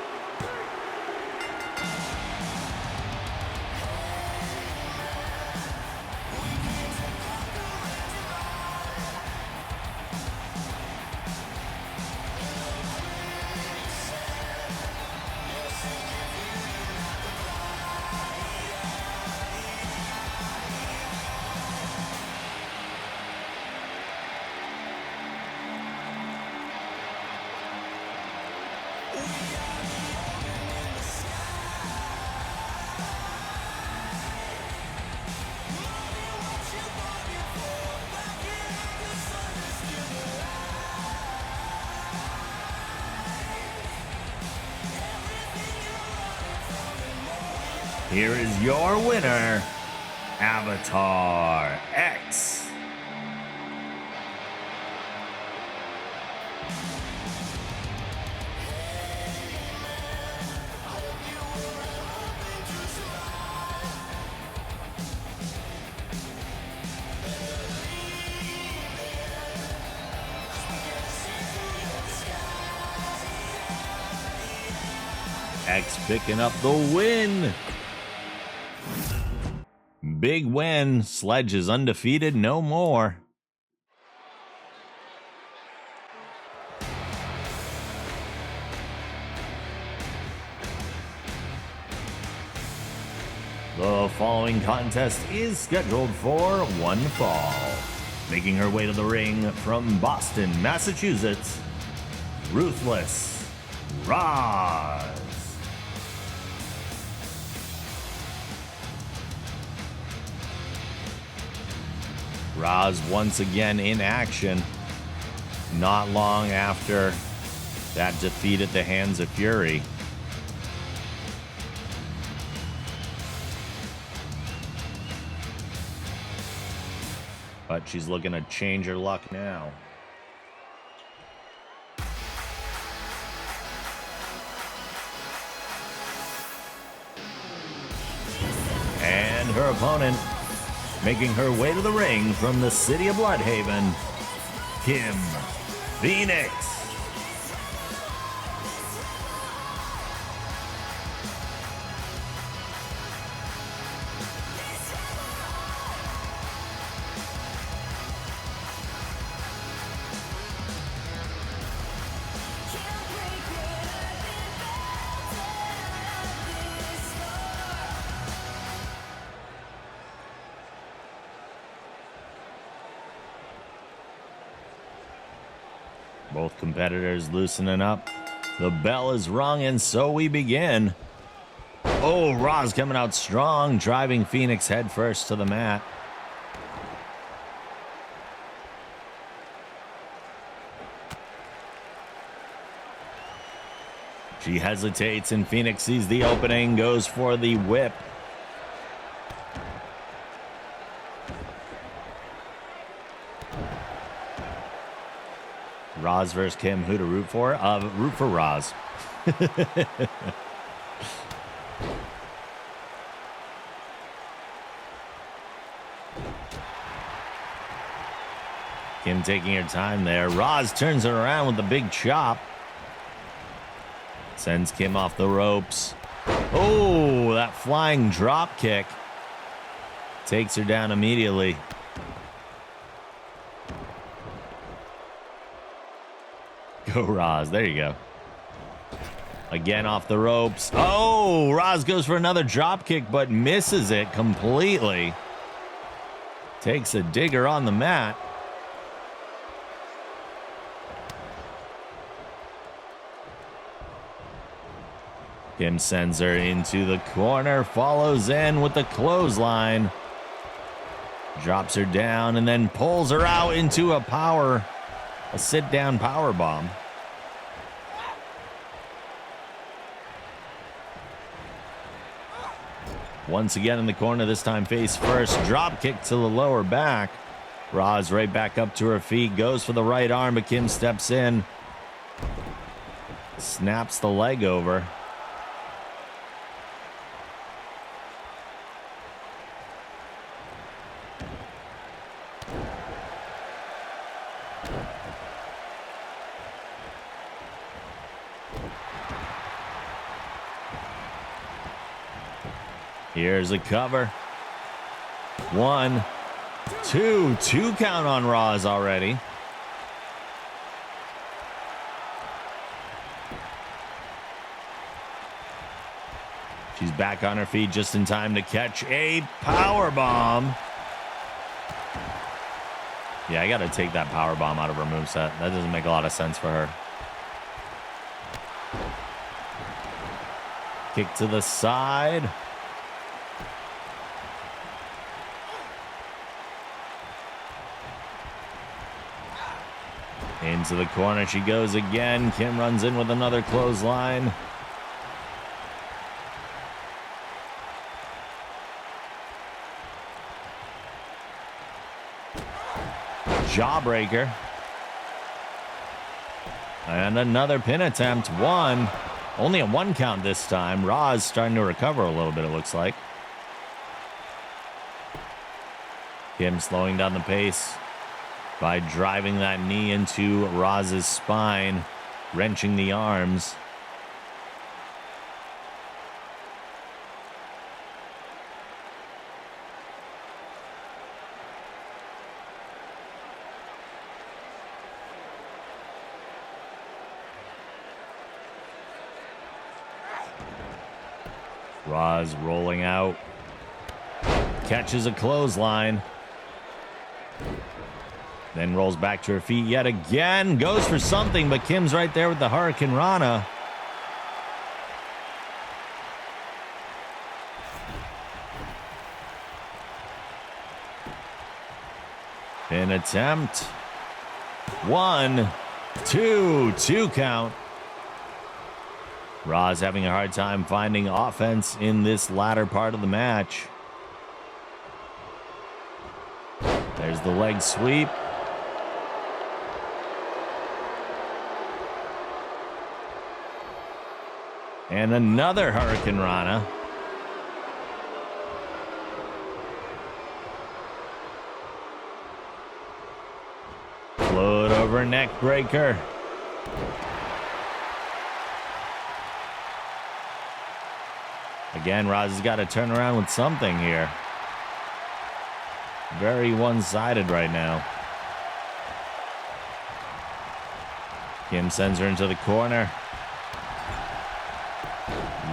Here is your winner, Avatar X. X picking up the win. Big win. Sledge is undefeated no more. The following contest is scheduled for one fall. Making her way to the ring from Boston, Massachusetts, Ruthless Roz. Roz once again in action, not long after that defeat at the hands of Fury. But she's looking to change her luck now. her opponent, making her way to the ring from the city of Bloodhaven, Kim Phoenix. Both competitors loosening up. The bell is rung, and so we begin. Oh, Roz coming out strong, driving Phoenix headfirst to the mat. She hesitates, and Phoenix sees the opening, goes for the whip. Roz versus Kim. Who to root for? Root for Roz. Kim taking her time there. Roz turns it around with a big chop. Sends Kim off the ropes. Oh, that flying drop kick. Takes her down immediately. Go, Roz. There you go. Again off the ropes. Oh, Roz goes for another drop kick, but misses it completely. Takes a digger on the mat. Kim sends her into the corner, follows in with the clothesline. Drops her down and then pulls her out into a sit-down power bomb. Once again in the corner, this time face first. Drop kick to the lower back. Roz right back up to her feet, goes for the right arm, but Kim steps in. Snaps the leg over. Here's a cover. 1, 2. 2 count on Roz already. She's back on her feet just in time to catch a power bomb. Yeah, I got to take that power bomb out of her moveset. That doesn't make a lot of sense for her. Kick to the side. Into the corner she goes again. Kim runs in with another clothesline. Jawbreaker. And another pin attempt. 1. Only a 1 count this time. Roz starting to recover a little bit, it looks like. Kim slowing down the pace by driving that knee into Roz's spine, wrenching the arms. Roz rolling out. Catches a clothesline. Then rolls back to her feet yet again. Goes for something, but Kim's right there with the Hurricane Rana. Pin attempt. 1, 2. 2 count. Roz having a hard time finding offense in this latter part of the match. There's the leg sweep. And another Hurricane Rana. over neck breaker. Again, Roz has got to turn around with something here. Very one-sided right now. Kim sends her into the corner.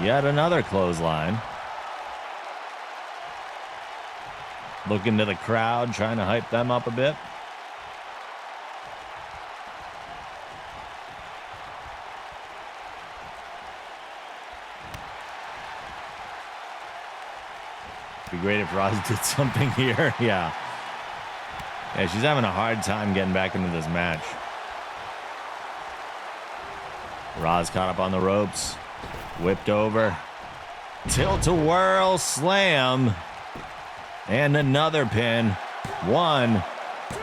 Yet another clothesline. Looking to the crowd, trying to hype them up a bit. Be great if Roz did something here. Yeah, she's having a hard time getting back into this match. Roz caught up on the ropes. Whipped over. Tilt-a-whirl slam. And another pin. 1,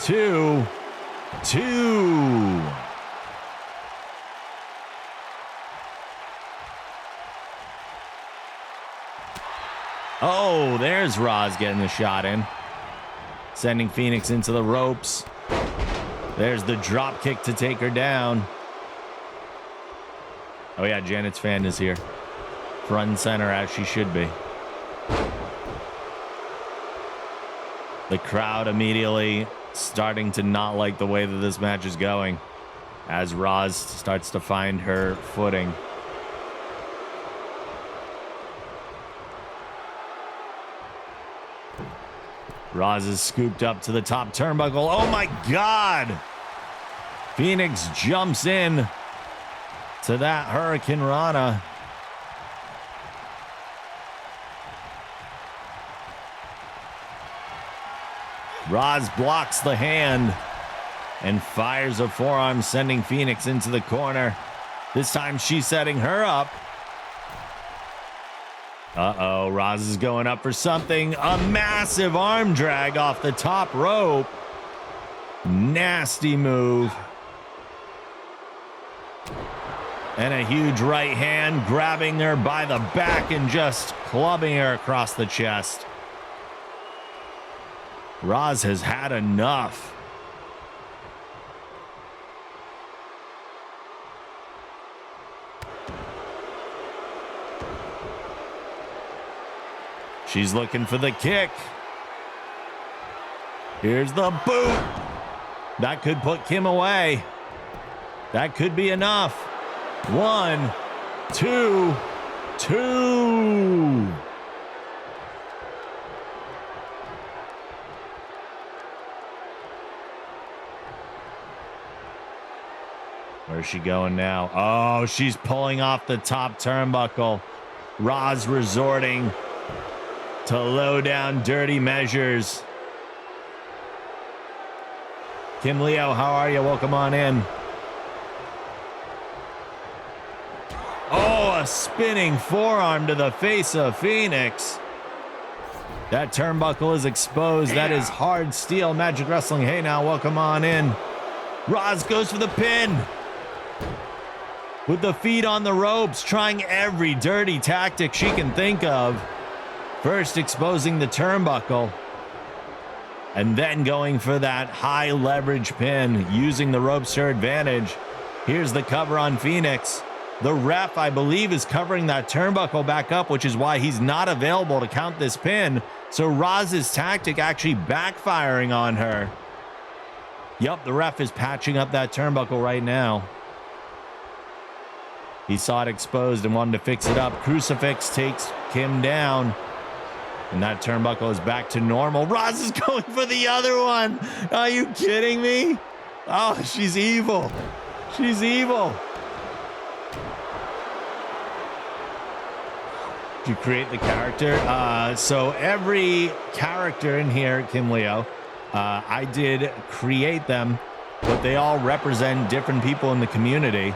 2, 2. Oh, there's Roz getting the shot in. Sending Phoenix into the ropes. There's the drop kick to take her down. Oh yeah, Janet's fan is here. Front and center as she should be. The crowd immediately starting to not like the way that this match is going as Roz starts to find her footing. Roz is scooped up to the top turnbuckle. Oh my God! Phoenix jumps in to that Hurricane Rana. Roz blocks the hand and fires a forearm, sending Phoenix into the corner. This time she's setting her up. Uh-oh, Roz is going up for something. A massive arm drag off the top rope. Nasty move. And a huge right hand grabbing her by the back and just clubbing her across the chest. Roz has had enough. She's looking for the kick. Here's the boot. That could put Kim away. That could be enough. 1, 2, 2. Where's she going now? Oh, she's pulling off the top turnbuckle. Roz resorting to low down dirty measures. Kim Leo, how are you? Welcome on in. Oh, a spinning forearm to the face of Phoenix. That turnbuckle is exposed. That is hard steel. Magic Wrestling. Hey now, welcome on in. Roz goes for the pin. With the feet on the ropes, trying every dirty tactic she can think of. First exposing the turnbuckle. And then going for that high leverage pin, using the ropes to her advantage. Here's the cover on Phoenix. The ref, I believe, is covering that turnbuckle back up, which is why he's not available to count this pin. So Roz's tactic actually backfiring on her. Yup, the ref is patching up that turnbuckle right now. He saw it exposed and wanted to fix it up. Crucifix takes Kim down. And that turnbuckle is back to normal. Roz is going for the other one. Are you kidding me? Oh, she's evil. She's evil. Did you create the character? So every character in here, Kim Leo, I did create them, but they all represent different people in the community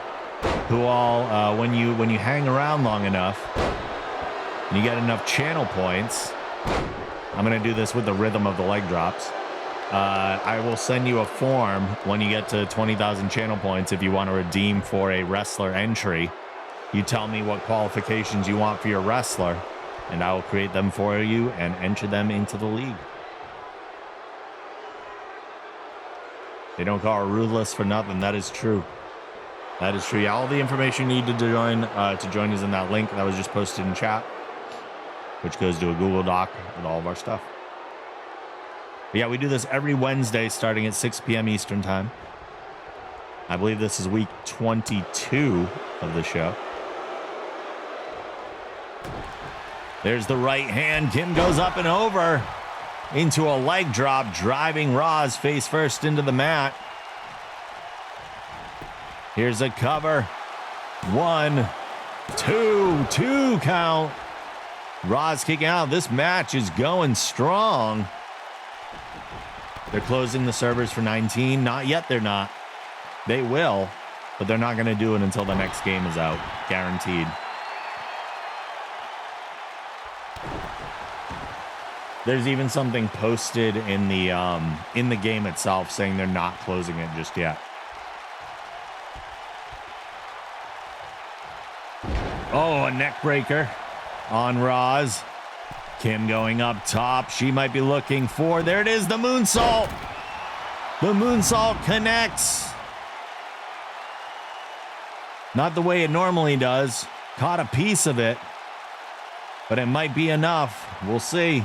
who all, when you hang around long enough, and you get enough channel points, I'm going to do this with the rhythm of the leg drops. I will send you a form when you get to 20,000 channel points if you want to redeem for a wrestler entry. You tell me what qualifications you want for your wrestler, and I will create them for you and enter them into the league. They don't call her ruthless for nothing. That is true. That is true. Yeah, all the information you need to join is in that link that was just posted in chat, which goes to a Google Doc with all of our stuff. But yeah, we do this every Wednesday starting at 6 p.m. Eastern time. I believe this is week 22 of the show. There's the right hand. Kim goes up and over into a leg drop, driving Roz face first into the mat. Here's a cover. 1, 2 count. Roz kicking out. This match is going strong. They're closing the servers for 19. Not yet, they're not. They will, but they're not going to do it until the next game is out. Guaranteed. There's even something posted in the game itself saying they're not closing it just yet. Oh, a neck breaker on Roz. Kim going up top. She might be looking for, there it is, the moonsault. The moonsault connects. Not the way it normally does. Caught a piece of it, but it might be enough. We'll see.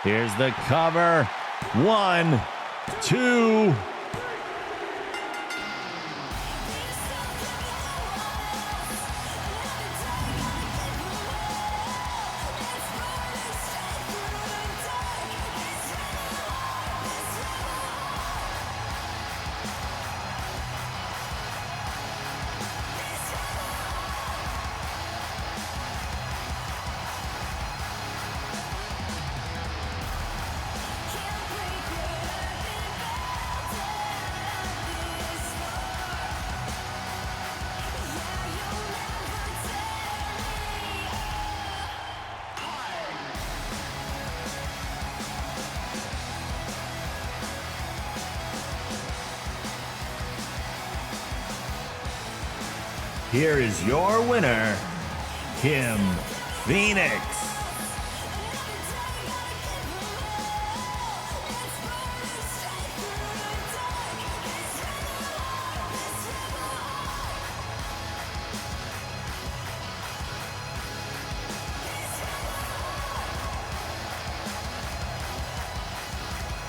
Here's the cover. 1, 2. Here is your winner, Kim Phoenix.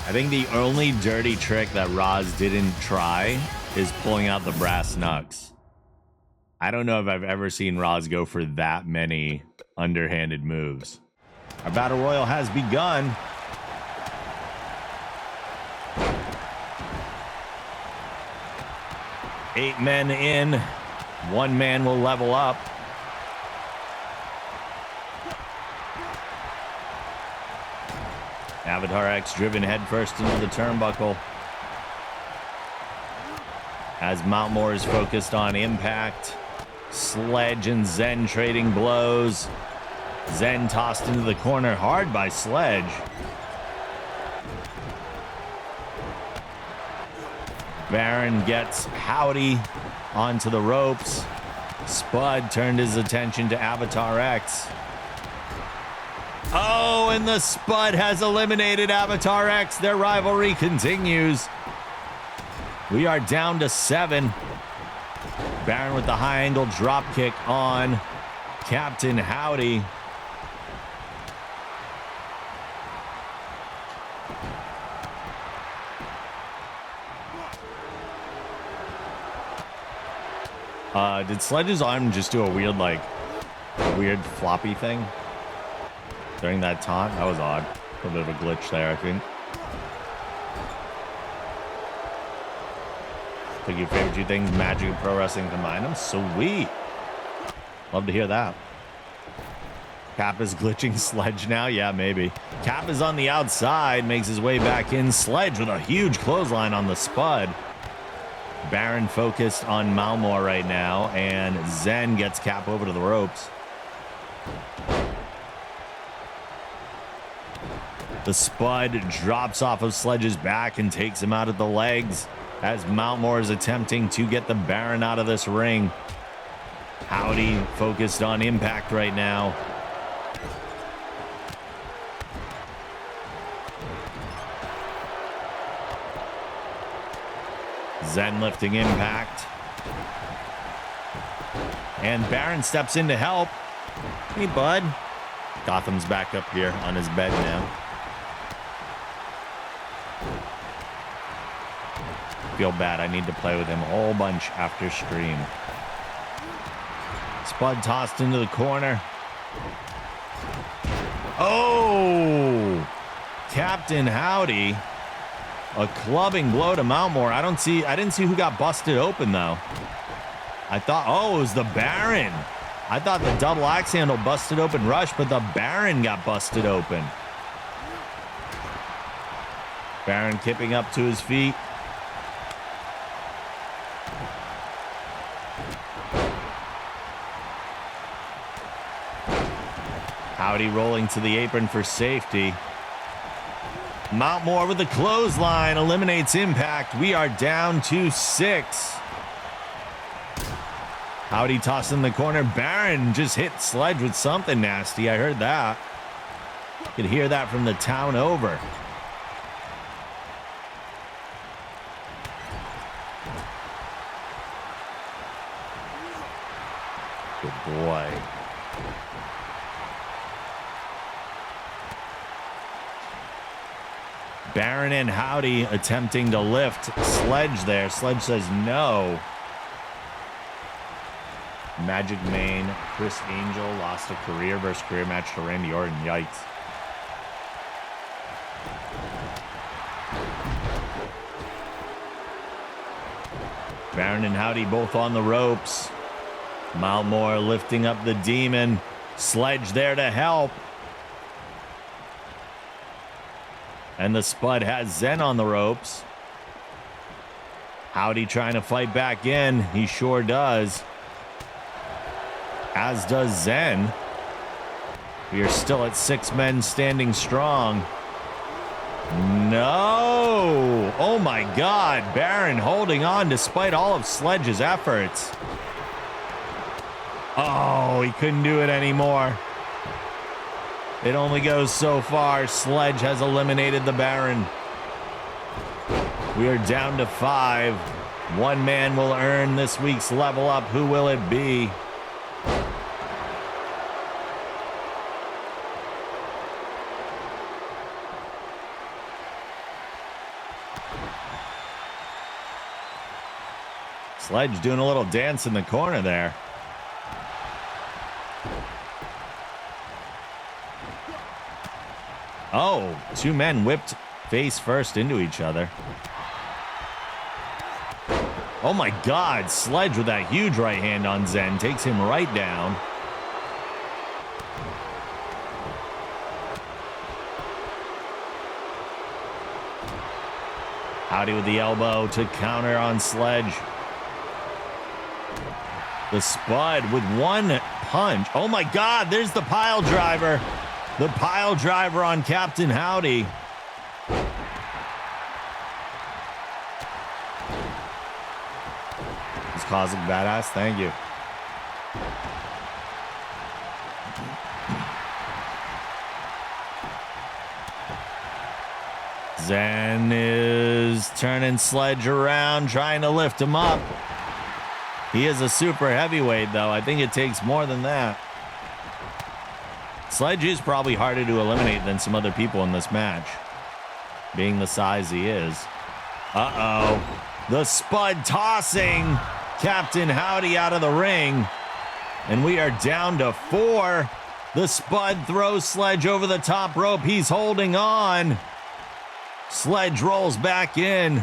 I think the only dirty trick that Roz didn't try is pulling out the brass knucks. I don't know if I've ever seen Roz go for that many underhanded moves. Our battle royal has begun. Eight men in. One man will level up. Avatar X driven headfirst into the turnbuckle. As Mount Moore is focused on impact. Sledge and Zen trading blows. Zen tossed into the corner hard by Sledge. Baron gets Howdy onto the ropes. Spud turned his attention to Avatar X. Oh, and the Spud has eliminated Avatar X. Their rivalry continues. We are down to 7. Baron with the high angle drop kick on Captain Howdy. Did Sledge's arm just do a weird floppy thing during that taunt? That was odd. A little bit of a glitch there, I think. Pick your favorite 2 things, Magic and Pro Wrestling, combine them. Sweet. Love to hear that. Cap is glitching Sledge now. Yeah, maybe. Cap is on the outside, makes his way back in. Sledge with a huge clothesline on the Spud. Baron focused on Malmore right now, and Zen gets Cap over to the ropes. The Spud drops off of Sledge's back and takes him out of the legs. As Mountmore is attempting to get the Baron out of this ring. Howdy focused on impact right now. Zen lifting impact. And Baron steps in to help. Hey, bud. Gotham's back up here on his bed now. Feel bad. I need to play with him a whole bunch after stream. Spud tossed into the corner. Oh! Captain Howdy. A clubbing blow to Mountmore. I didn't see who got busted open, though. I thought, oh, it was the Baron. I thought the double axe handle busted open Rush, but the Baron got busted open. Baron kipping up to his feet. Howdy rolling to the apron for safety. Mountmore with the clothesline eliminates Impact. We are down to 6. Howdy tossed in the corner. Baron just hit Sledge with something nasty. I heard that. Could hear that from the town over. Good boy. Baron and Howdy attempting to lift Sledge there. Sledge says no. Magic Main, Chris Angel lost a career versus career match to Randy Orton. Yikes. Baron and Howdy both on the ropes. Mountmore lifting up the Demon. Sledge there to help. And the Spud has Zen on the ropes. Howdy trying to fight back in. He sure does. As does Zen. We are still at 6 men standing strong. No! Oh my God. Baron holding on despite all of Sledge's efforts. Oh, he couldn't do it anymore. It only goes so far. Sledge has eliminated the Baron. We are down to 5. One man will earn this week's level up. Who will it be? Sledge doing a little dance in the corner there. Oh, 2 men whipped face first into each other. Oh my God, Sledge with that huge right hand on Zen takes him right down. Howdy with the elbow to counter on Sledge. The Spud with one punch. Oh my God, there's the pile driver. The pile driver on Captain Howdy. It's Cosmic Badass, thank you. Zen is turning Sledge around, trying to lift him up. He is a super heavyweight, though. I think it takes more than that. Sledge is probably harder to eliminate than some other people in this match, being the size he is. Uh-oh. The Spud tossing Captain Howdy out of the ring. And we are down to 4. The Spud throws Sledge over the top rope. He's holding on. Sledge rolls back in.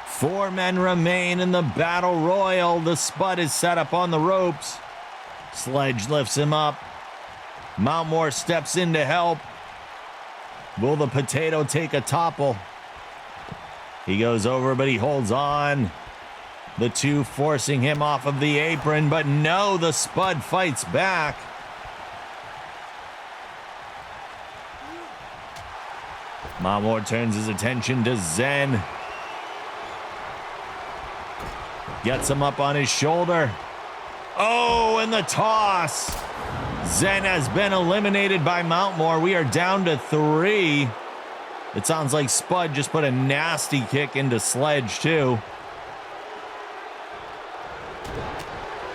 Four men remain in the battle royal. The Spud is set up on the ropes. Sledge lifts him up. Mountmore steps in to help. Will the potato take a topple? He goes over, but he holds on. The 2 forcing him off of the apron, but no, the Spud fights back. Mountmore turns his attention to Zen. Gets him up on his shoulder. Oh, and the toss. Zen has been eliminated by Mountmore. We are down to 3. It sounds like Spud just put a nasty kick into Sledge, too.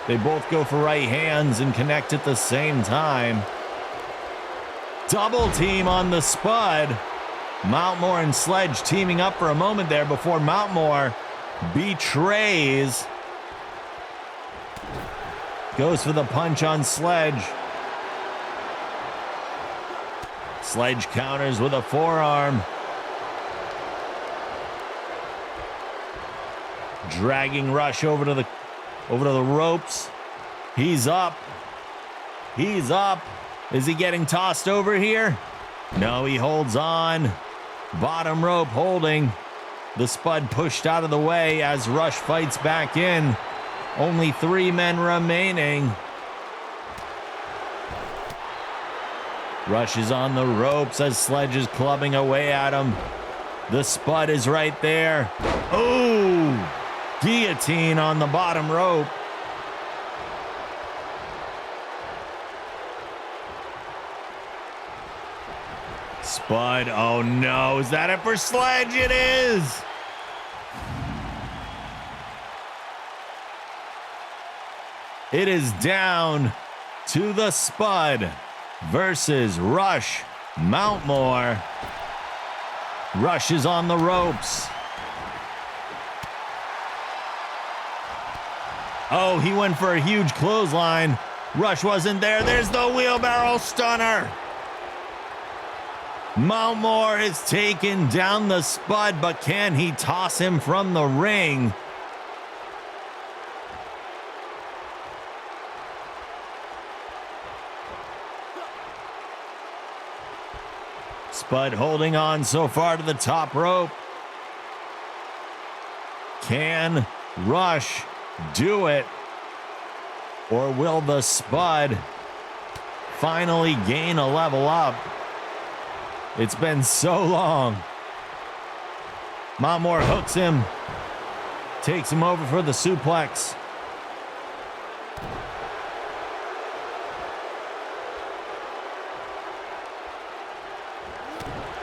They both go for right hands and connect at the same time. Double team on the Spud. Mountmore and Sledge teaming up for a moment there before Mountmore betrays. Goes for the punch on Sledge. Sledge counters with a forearm. Dragging Rush over to the ropes. He's up. He's up. Is he getting tossed over here? No, he holds on. Bottom rope holding. The Spud pushed out of the way as Rush fights back in. Only 3 men remaining. Rush is on the ropes as Sledge is clubbing away at him. The Spud is right there. Oh! Guillotine on the bottom rope. Spud, oh no, is that it for Sledge? It is! It is down to the Spud versus Rush Mountmore. Rush is on the ropes. Oh, he went for a huge clothesline. Rush wasn't there. There's the wheelbarrow stunner. Mountmore is taking down the Spud, but can he toss him from the ring? Spud holding on so far to the top rope. Can Rush do it? Or will the Spud finally gain a level up? It's been so long. Mountmore hooks him. Takes him over for the suplex.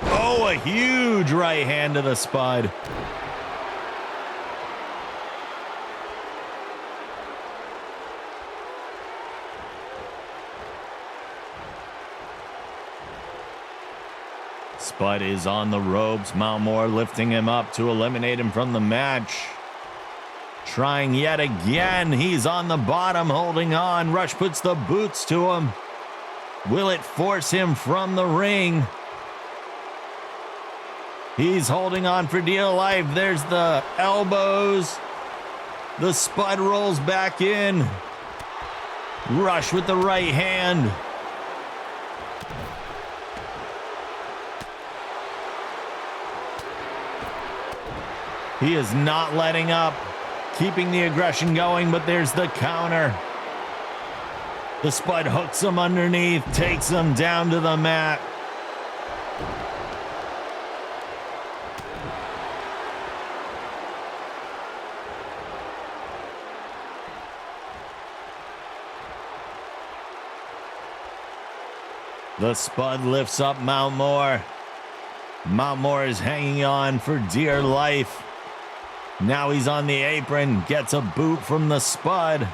Oh, a huge right hand to the Spud. Spud is on the ropes. Mountmore lifting him up to eliminate him from the match. Trying yet again. He's on the bottom, holding on. Rush puts the boots to him. Will it force him from the ring? He's holding on for dear life. There's the elbows. The Spud rolls back in. Rush with the right hand. He is not letting up, keeping the aggression going, but there's the counter. The Spud hooks him underneath, takes him down to the mat. The Spud lifts up Mountmore. Mountmore is hanging on for dear life. Now he's on the apron, gets a boot from the Spud.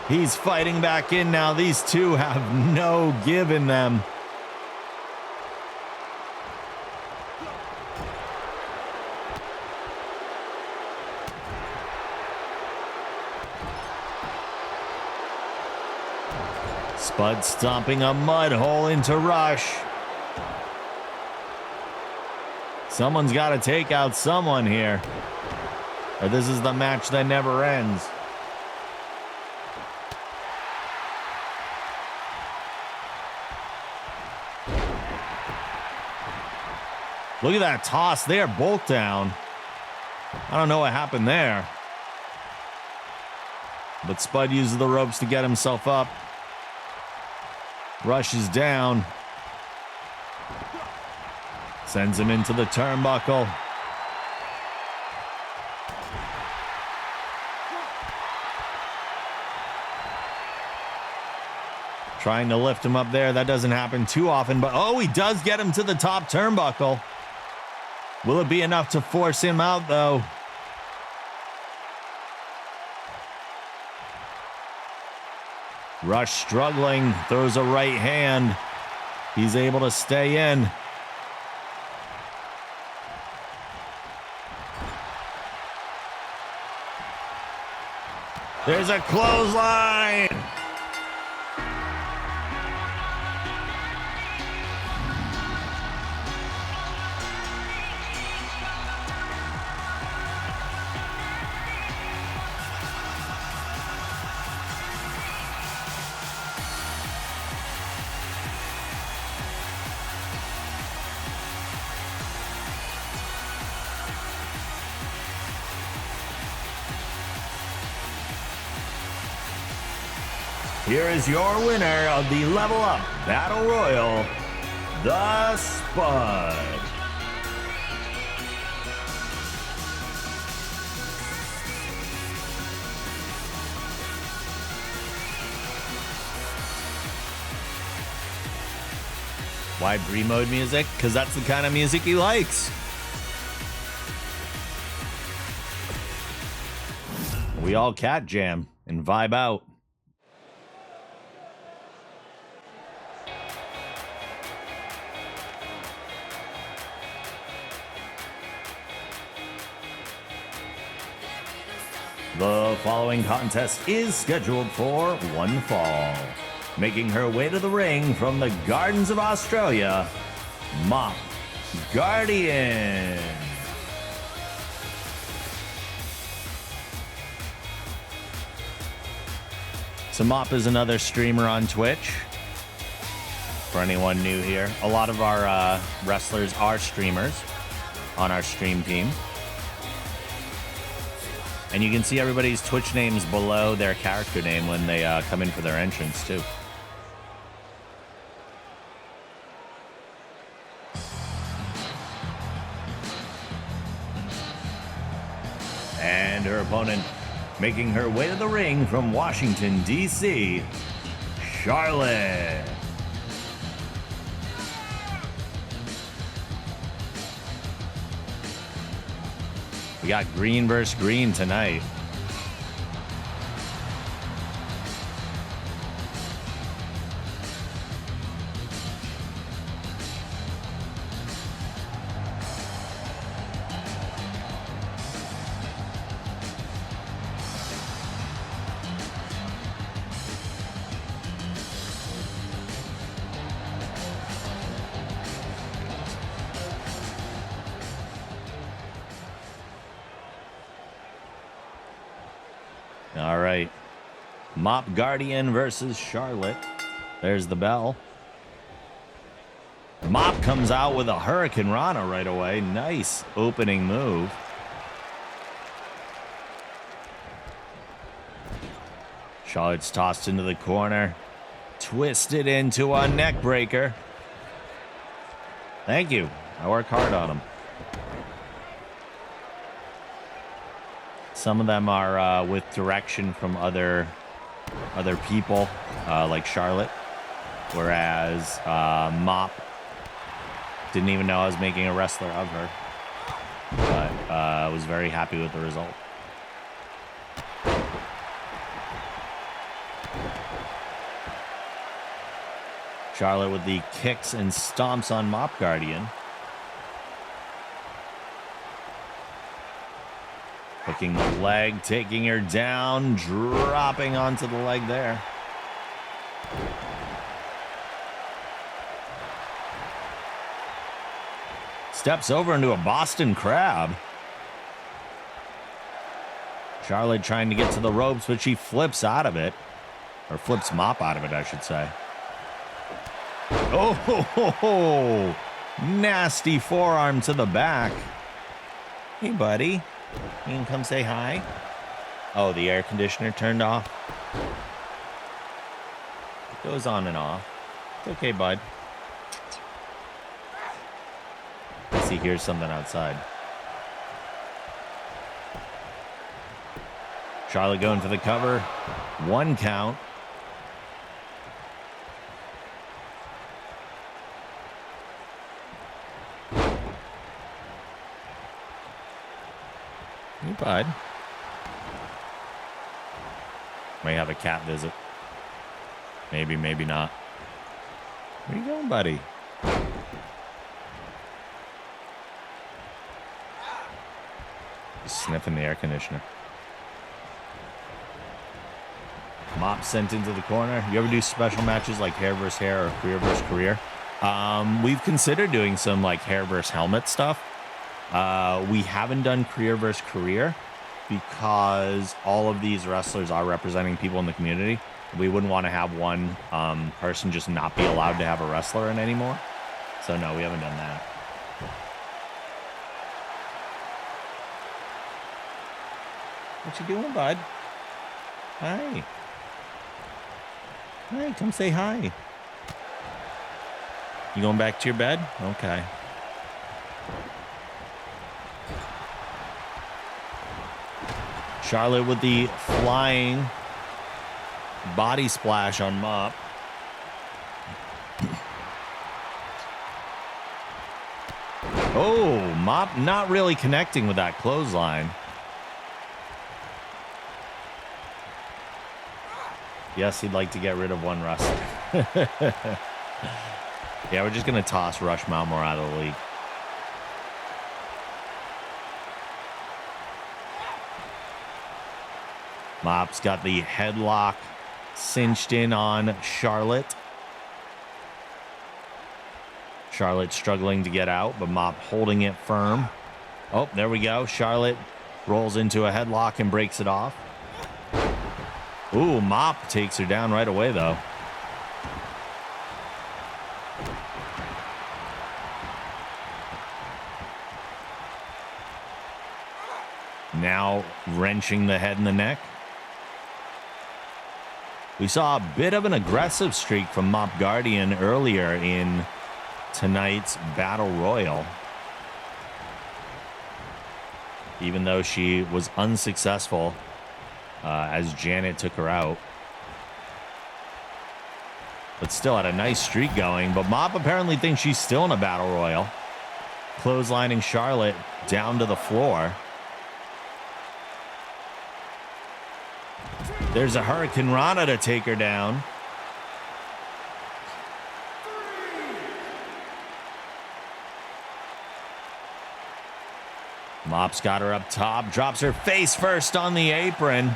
He's fighting back in now. These two have no give in them. Spud stomping a mud hole into Rush. Someone's got to take out someone here, or this is the match that never ends. Look at that toss. They are both down. I don't know what happened there, but Spud uses the ropes to get himself up. Rush is down. Sends him into the turnbuckle. Trying to lift him up there. That doesn't happen too often, but oh, he does get him to the top turnbuckle. Will it be enough to force him out, though? Rush struggling, throws a right hand. He's able to stay in. There's a clothesline. Here is your winner of the Level Up Battle Royal, the Spud. Why Bree mode music? Because that's the kind of music he likes. We all cat jam and vibe out. The following contest is scheduled for one fall. Making her way to the ring from the Gardens of Australia, Mop Guardian. So Mop is another streamer on Twitch. For anyone new here, a lot of our wrestlers are streamers on our stream team. And you can see everybody's Twitch names below their character name when they come in for their entrance, too. And her opponent, making her way to the ring from Washington, D.C., Charlotte. We got green versus green tonight. All right. Mop Guardian versus Charlotte. There's the bell. Mop comes out with a Hurricane Rana right away. Nice opening move. Charlotte's tossed into the corner. Twisted into a neck breaker. Thank you. I work hard on him. Some of them are with direction from other people, like Charlotte, whereas Mop didn't even know I was making a wrestler of her, but I was very happy with the result. Charlotte with the kicks and stomps on Mop Guardian. Hooking the leg, taking her down, dropping onto the leg there. Steps over into a Boston Crab. Charlotte trying to get to the ropes, but she flips out of it. Or flips Mop out of it, I should say. Oh, ho, ho, ho. Nasty forearm to the back. Hey, buddy. You can come say hi. Oh, the air conditioner turned off. It goes on and off. It's okay, bud. Let's see, here's something outside. Charlotte going for the cover. 1 count. Hey, bud. May have a cat visit. Maybe, maybe not. Where you going, buddy? Just sniffing the air conditioner. Mop sent into the corner. You ever do special matches like hair versus hair or career versus career? We've considered doing some like hair versus helmet stuff. We haven't done career versus career because all of these wrestlers are representing people in the community. We wouldn't want to have one person just not be allowed to have a wrestler in anymore. So no, we haven't done that. What you doing, bud? Hi. Hi, come say hi. You going back to your bed? Okay. Charlotte with the flying body splash on Mop. Oh, Mop not really connecting with that clothesline. Yes, he'd like to get rid of one wrestler. Yeah, we're just going to toss Rush Malmore out of the league. Mop's got the headlock cinched in on Charlotte. Charlotte struggling to get out, but Mop holding it firm. Oh, there we go. Charlotte rolls into a headlock and breaks it off. Ooh, Mop takes her down right away, though. Now wrenching the head and the neck. We saw a bit of an aggressive streak from Mop Guardian earlier in tonight's Battle Royal. Even though she was unsuccessful as Janet took her out. But still had a nice streak going. But Mop apparently thinks she's still in a Battle Royal. Clotheslining Charlotte down to the floor. There's a Hurricane Rana to take her down. Mop's got her up top, drops her face first on the apron.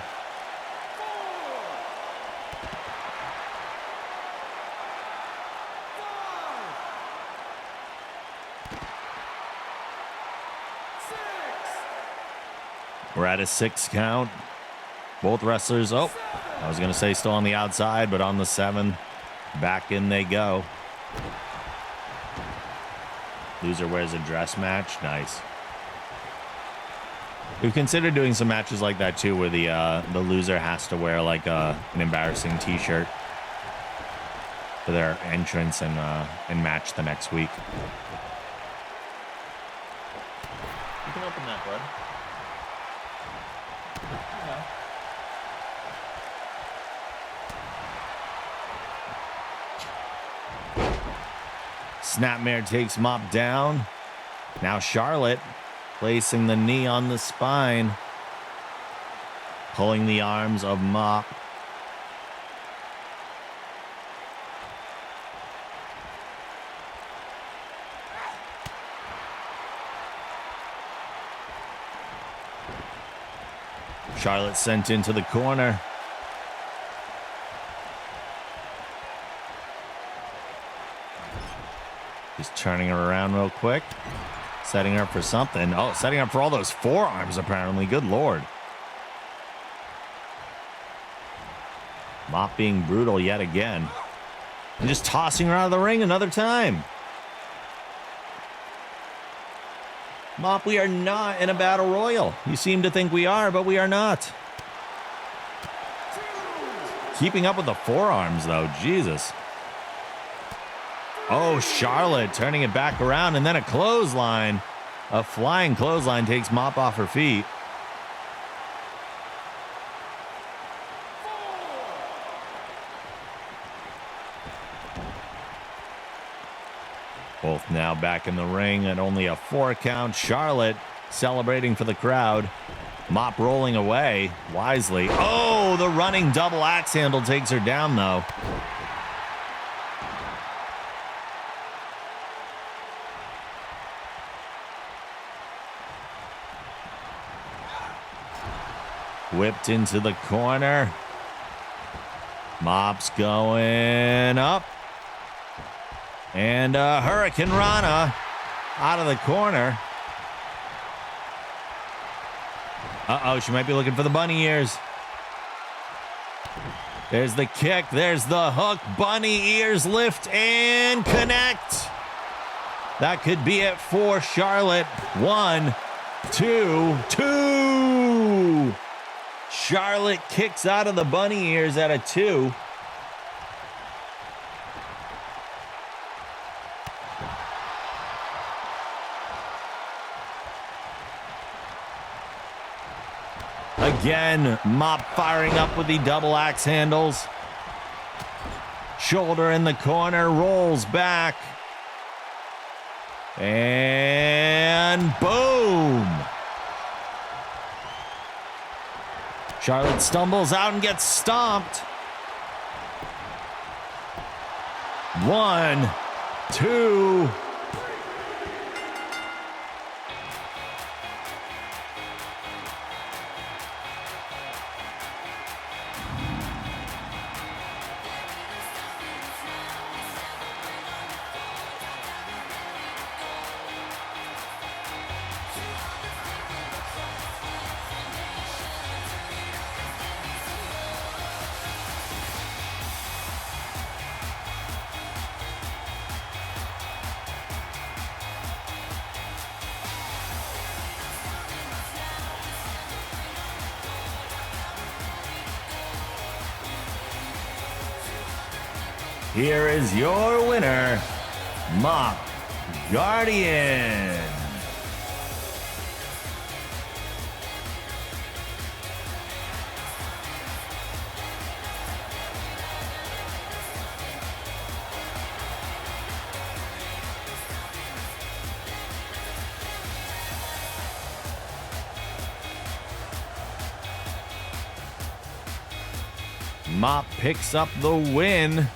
We're at a 6 count. Both wrestlers, oh, I was going to say still on the outside, but on the 7, back in they go. Loser wears a dress match. Nice. We've considered doing some matches like that too, where the loser has to wear like an embarrassing T-shirt for their entrance and match the next week. You can open that, bud. Snapmare takes Mop down. Now Charlotte placing the knee on the spine. Pulling the arms of Mop. Charlotte sent into the corner. Just turning her around real quick. Setting her up for something. Oh, setting up for all those forearms, apparently. Good Lord. Mop being brutal yet again. And just tossing her out of the ring another time. Mop, we are not in a battle royal. You seem to think we are, but we are not. Keeping up with the forearms, though. Jesus. Oh, Charlotte turning it back around, and then a clothesline. A flying clothesline takes Mop off her feet. Both now back in the ring at only a 4 count. Charlotte celebrating for the crowd. Mop rolling away wisely. Oh, the running double axe handle takes her down, though. Whipped into the corner. Mop's going up. And Hurricane Rana out of the corner. Uh-oh, she might be looking for the bunny ears. There's the kick. There's the hook. Bunny ears lift and connect. That could be it for Charlotte. 1, 2, 2. Charlotte kicks out of the bunny ears at a 2. Again, Mop firing up with the double axe handles. Shoulder in the corner, rolls back. And boom! Charlotte stumbles out and gets stomped. 1, 2. Here is your winner, Mop Guardian. Mop picks up the win.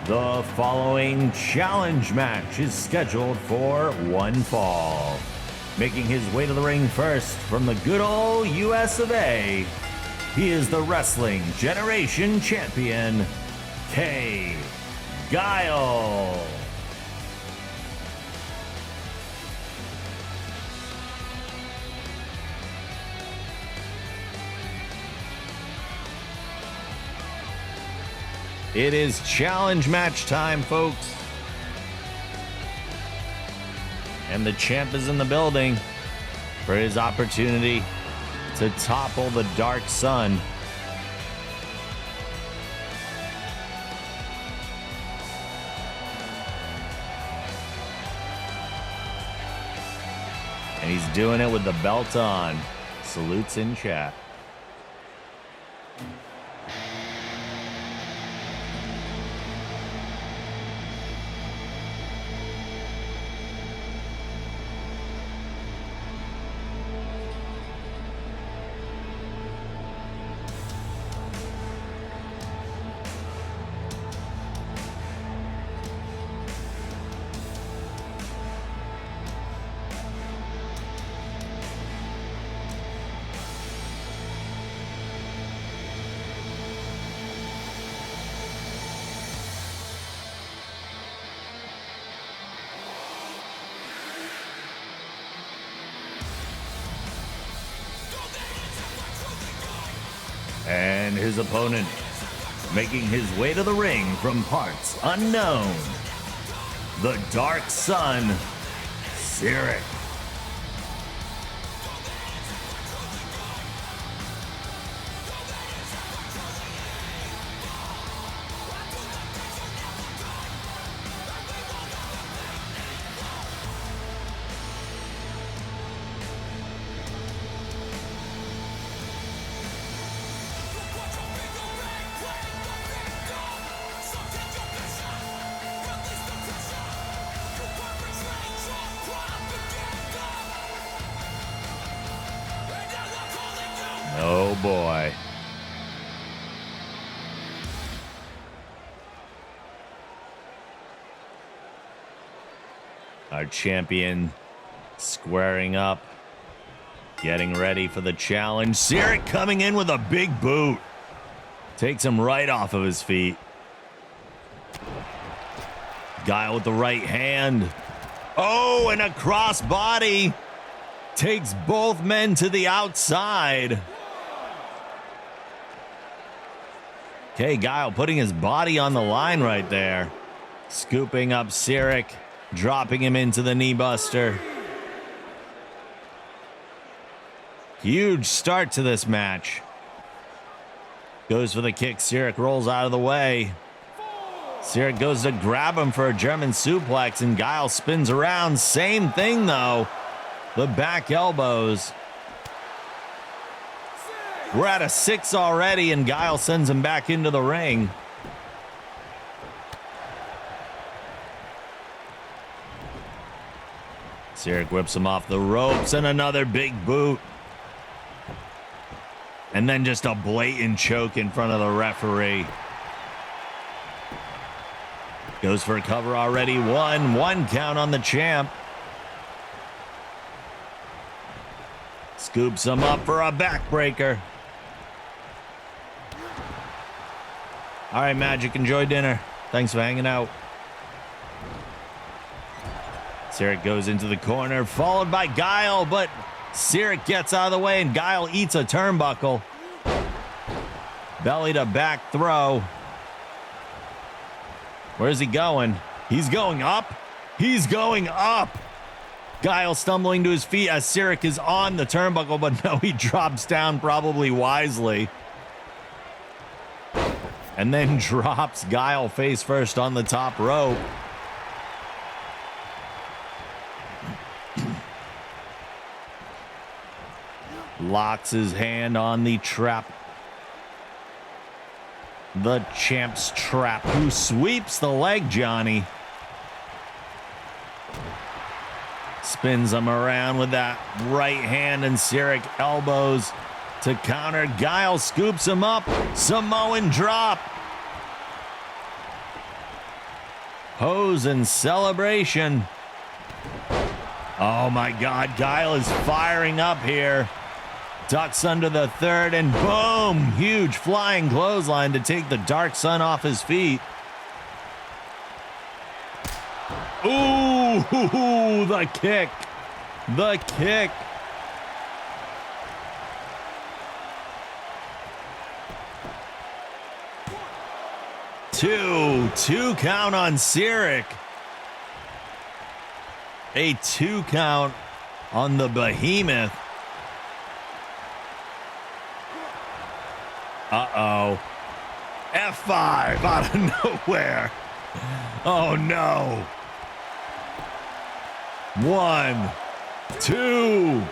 The following challenge match is scheduled for one fall. Making his way to the ring first from the good old US of A, he is the Wrestling Generation Champion, Kay Guile. It is challenge match time, folks. And the champ is in the building for his opportunity to topple the Dark Sun. And he's doing it with the belt on. Salutes in chat. And his opponent, making his way to the ring from parts unknown, the Dark Sun, Cyric. Oh boy. Our champion squaring up, getting ready for the challenge. Cyric coming in with a big boot. Takes him right off of his feet. Guile with the right hand. Oh, and a crossbody. Takes both men to the outside. Okay, Guile putting his body on the line right there. Scooping up Cyric. Dropping him into the knee buster. Huge start to this match. Goes for the kick. Cyric rolls out of the way. Cyric goes to grab him for a German suplex, and Guile spins around. Same thing, though. The back elbows. We're at a 6 already, and Guile sends him back into the ring. Cyric whips him off the ropes, and another big boot. And then just a blatant choke in front of the referee. Goes for a cover already. One count on the champ. Scoops him up for a backbreaker. All right, Magic, enjoy dinner. Thanks for hanging out. Cyric goes into the corner, followed by Guile, but Cyric gets out of the way, and Guile eats a turnbuckle. Belly to back throw. Where's he going? He's going up. He's going up. Guile stumbling to his feet as Cyric is on the turnbuckle, but no, he drops down probably wisely. And then drops Guile face first on the top rope. Locks his hand on the trap. The champ's trap, who sweeps the leg, Johnny. Spins him around with that right hand, and Cyric elbows to counter. Guile scoops him up. Samoan drop. Pose and celebration. Oh my God, Guile is firing up here. Ducks under the third, and boom! Huge flying clothesline to take the Dark Sun off his feet. Ooh, the kick. The kick. Two count on Cyric. A 2 count on the behemoth. Uh-oh. F5 out of nowhere. Oh, no. 1, 2.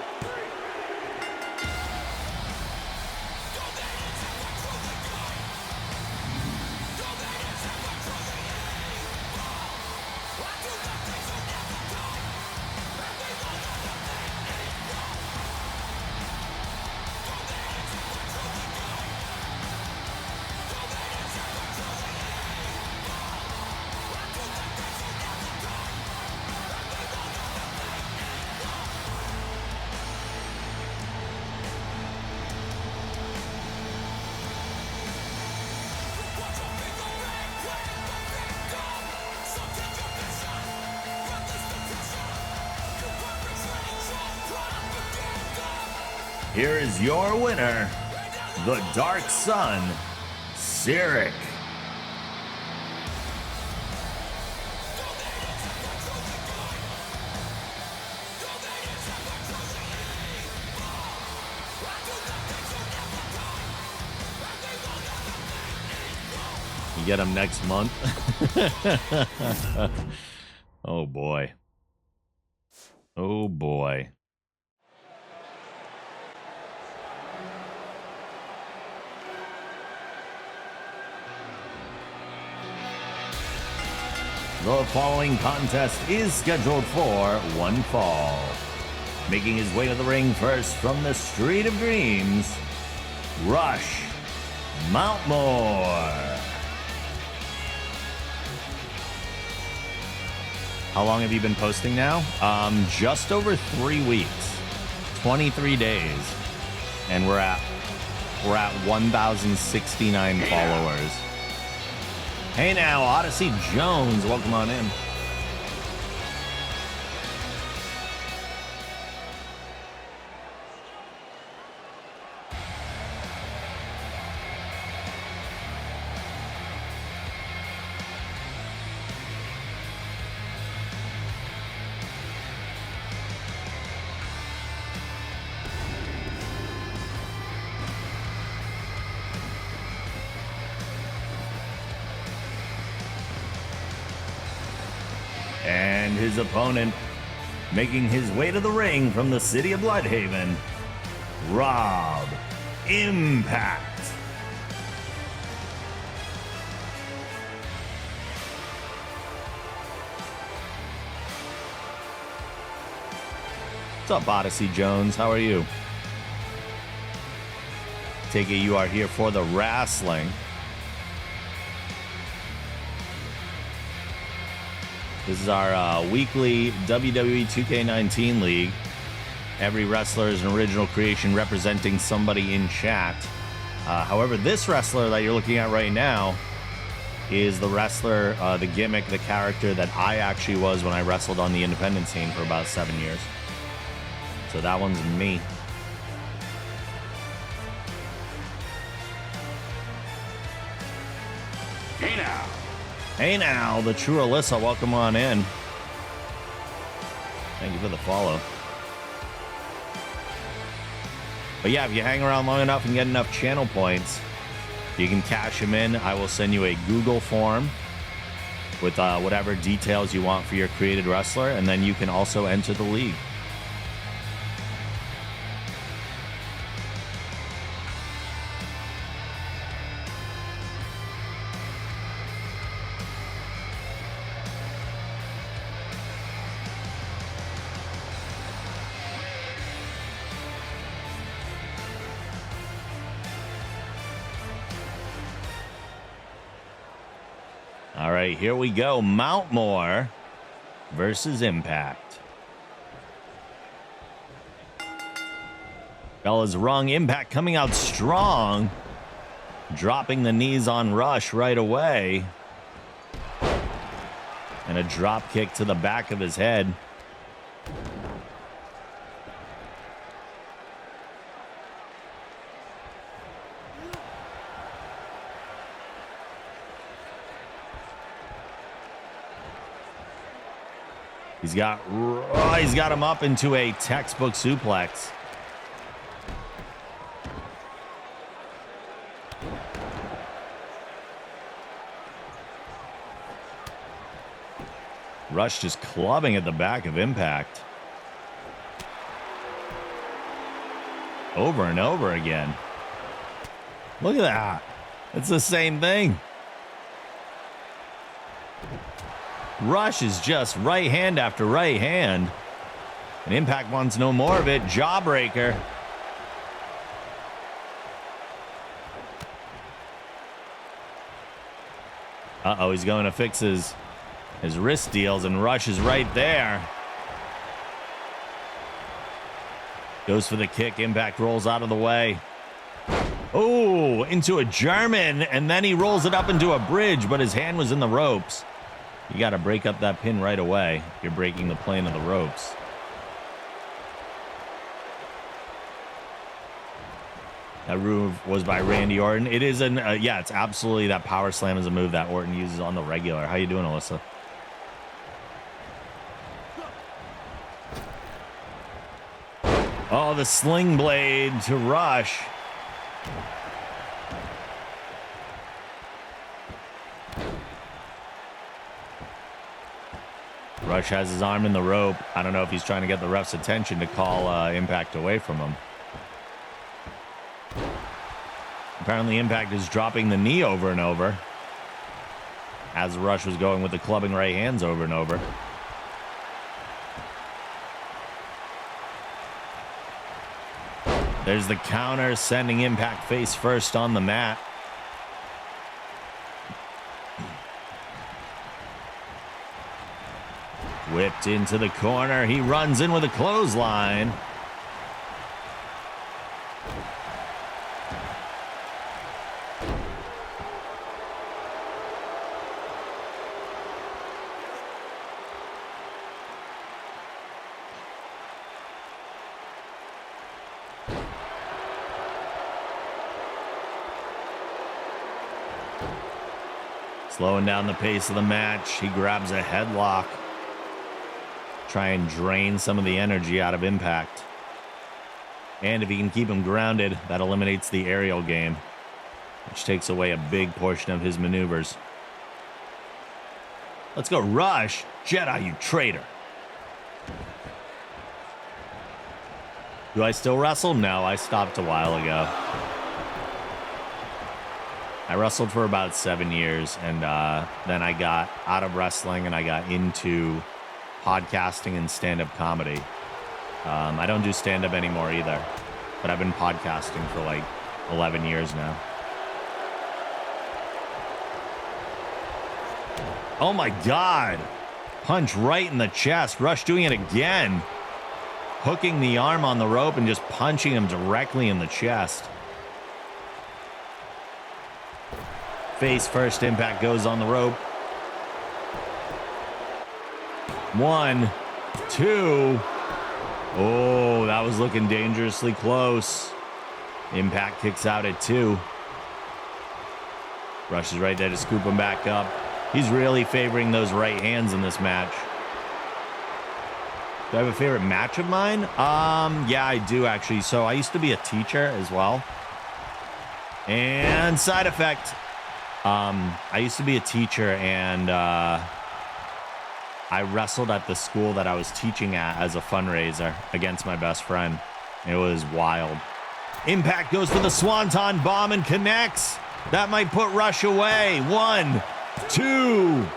Here is your winner, the Dark Sun, Cyric. You get him next month. Oh boy. Oh boy. The following contest is scheduled for one fall. Making his way to the ring first from the Street of Dreams, Rush Mountmore. How long have you been posting now? Just over 3 weeks, 23 days, and we're at 1,069 followers. Hey now, Odyssey Jones, welcome on in. And his opponent, making his way to the ring from the city of Bloodhaven, Rob Impact. What's up, Odyssey Jones? How are you? Take it you are here for the wrestling. This is our weekly WWE 2K19 league. Every wrestler is an original creation representing somebody in chat. However, this wrestler that you're looking at right now is the wrestler, the gimmick, the character that I actually was when I wrestled on the independent scene for about 7 years. So that one's me. Hey now. Hey now, the true Alyssa, welcome on in. Thank you for the follow. But yeah, if you hang around long enough and get enough channel points, you can cash them in. I will send you a Google form with whatever details you want for your created wrestler, and then you can also enter the league. All right, here we go. Mountmore versus Impact. Bella's rung. Impact coming out strong. Dropping the knees on Rush right away. And a drop kick to the back of his head. He's got him up into a textbook suplex. Rush just clubbing at the back of Impact. Over and over again. Look at that. It's the same thing. Rush is just right hand after right hand. And Impact wants no more of it. Jawbreaker. Uh-oh, he's going to fix his wrist deals, and Rush is right there. Goes for the kick. Impact rolls out of the way. Oh, into a German, and then he rolls it up into a bridge, but his hand was in the ropes. You got to break up that pin right away. You're breaking the plane of the ropes. That move was by Randy Orton. It is yeah, it's absolutely, that power slam is a move that Orton uses on the regular. How you doing, Alyssa? Oh, the sling blade to Rush. Rush has his arm in the rope. I don't know if he's trying to get the ref's attention to call Impact away from him. Apparently Impact is dropping the knee over and over, as Rush was going with the clubbing right hands over and over. There's the counter, sending Impact face first on the mat. Whipped into the corner. He runs in with a clothesline. Slowing down the pace of the match. He grabs a headlock. Try and drain some of the energy out of Impact. And if he can keep him grounded, that eliminates the aerial game, which takes away a big portion of his maneuvers. Let's go Rush. Jedi, you traitor. Do I still wrestle? No, I stopped a while ago. I wrestled for about 7 years, and then I got out of wrestling and I got into podcasting and stand-up comedy. I don't do stand-up anymore either, but I've been podcasting for like 11 years now. Oh my God. Punch right in the chest. Rush doing it again. Hooking the arm on the rope and just punching him directly in the chest. Face first, Impact goes on the rope. 1, 2. Oh, that was looking dangerously close. Impact kicks out at 2. Rush is right there to scoop him back up. He's really favoring those right hands in this match. Do I have a favorite match of mine? Yeah, I do actually. So I used to be a teacher as well. And side effect. I used to be a teacher, and I wrestled at the school that I was teaching at as a fundraiser against my best friend. It was wild. Impact goes for the Swanton Bomb and connects. That might put Rush away. 1, 2.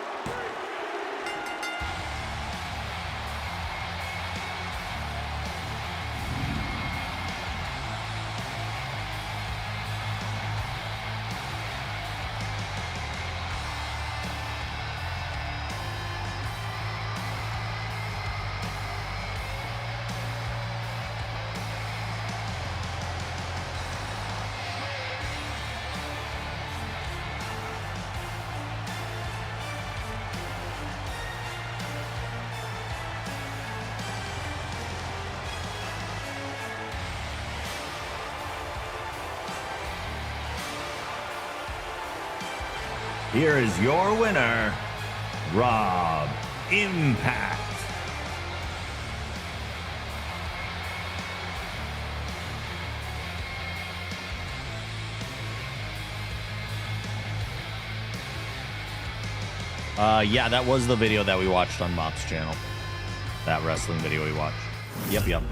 Here is your winner, Rob Impact. Yeah, that was the video that we watched on Bob's channel. That wrestling video we watched. Yep.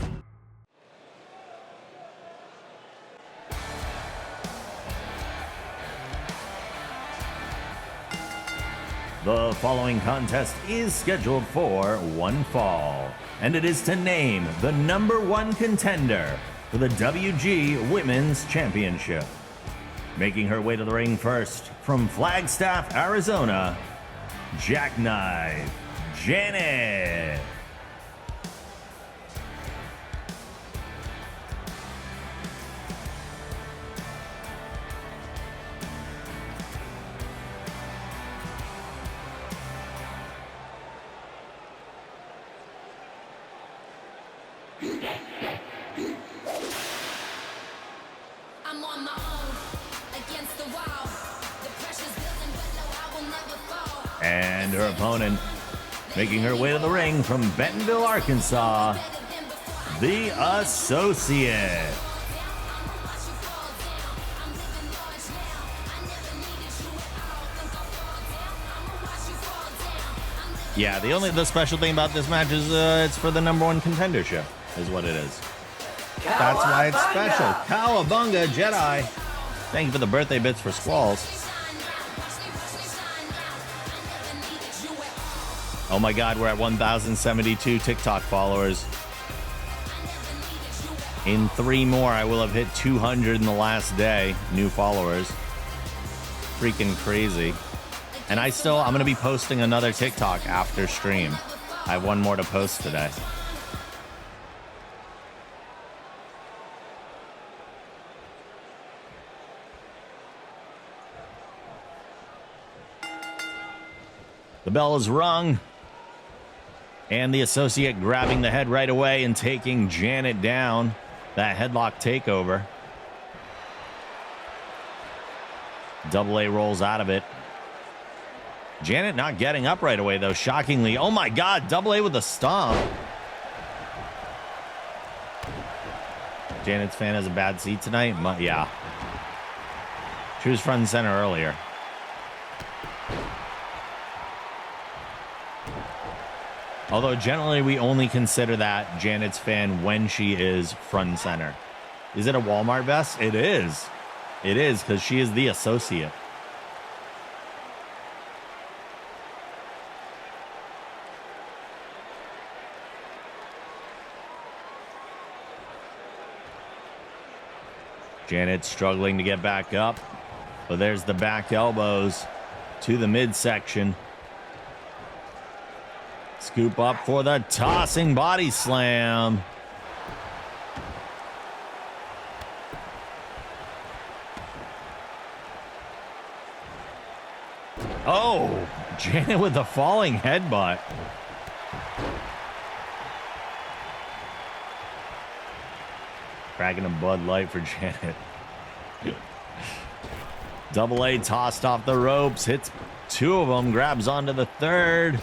The following contest is scheduled for one fall, and it is to name the #1 contender for the WG Women's Championship. Making her way to the ring first, from Flagstaff, Arizona, Jackknife Janet. I'm on my own, against the wall. The pressure's building, but no, I will never fall. And her opponent, making her way to the ring from Bentonville, Arkansas, The Associate. Yeah, the special thing about this match is it's for the #1 contendership, is what it is. That's why it's special. Cowabunga, Jedi. Thank you for the birthday bits for Squalls. Oh my God, we're at 1,072 TikTok followers. In 3 more, I will have hit 200 in the last day. New followers. Freaking crazy. And I'm going to be posting another TikTok after stream. I have 1 more to post today. The bell is rung. And the associate grabbing the head right away and taking Janet down. That headlock takeover. Double A rolls out of it. Janet not getting up right away, though, shockingly. Oh, my God. Double A with a stomp. Janet's fan has a bad seat tonight? Yeah. She was front and center earlier. Although generally we only consider that Janet's fan when she is front and center. Is it a Walmart vest? It is. It is, because she is the associate. Janet struggling to get back up. But there's the back elbows to the midsection. Scoop up for the tossing body slam. Oh, Janet with the falling headbutt. Cracking a Bud Light for Janet. Double A tossed off the ropes, hits 2 of them, grabs onto the 3rd.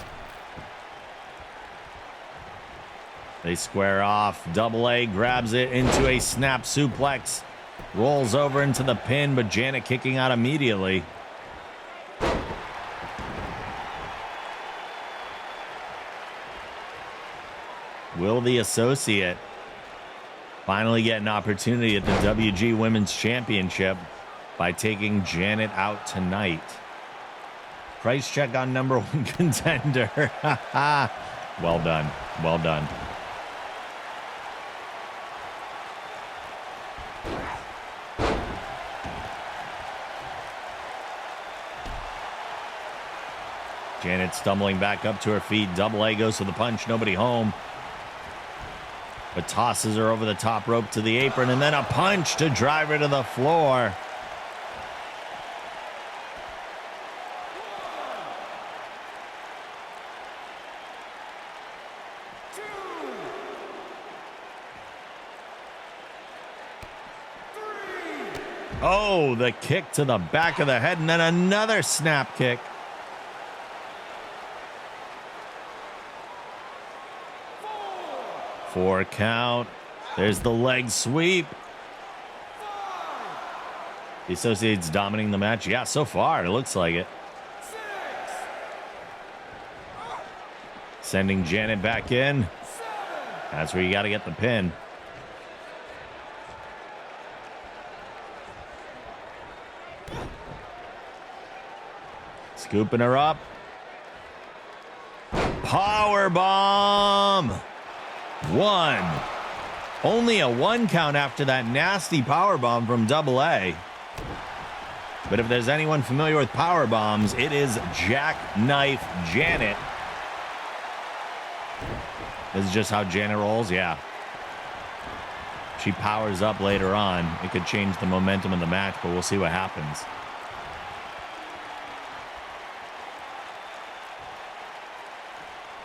They square off. Double A grabs it into a snap suplex. Rolls over into the pin, but Janet kicking out immediately. Will the associate finally get an opportunity at the WG Women's Championship by taking Janet out tonight? Price check on number 1 contender. Well done. Well done. Janet stumbling back up to her feet. Double A goes for the punch. Nobody home. But tosses her over the top rope to the apron. And then a punch to drive her to the floor. Oh, the kick to the back of the head. And then another snap kick. 4 count. There's the leg sweep. The associate's dominating the match. Yeah, so far, it looks like it. Sending Janet back in. That's where you got to get the pin. Scooping her up. Power bomb. 1. Only a 1 count after that nasty power bomb from Double A. But if there's anyone familiar with power bombs, it is Jackknife Janet. This is just how Janet rolls. Yeah. She powers up later on. It could change the momentum of the match, but we'll see what happens.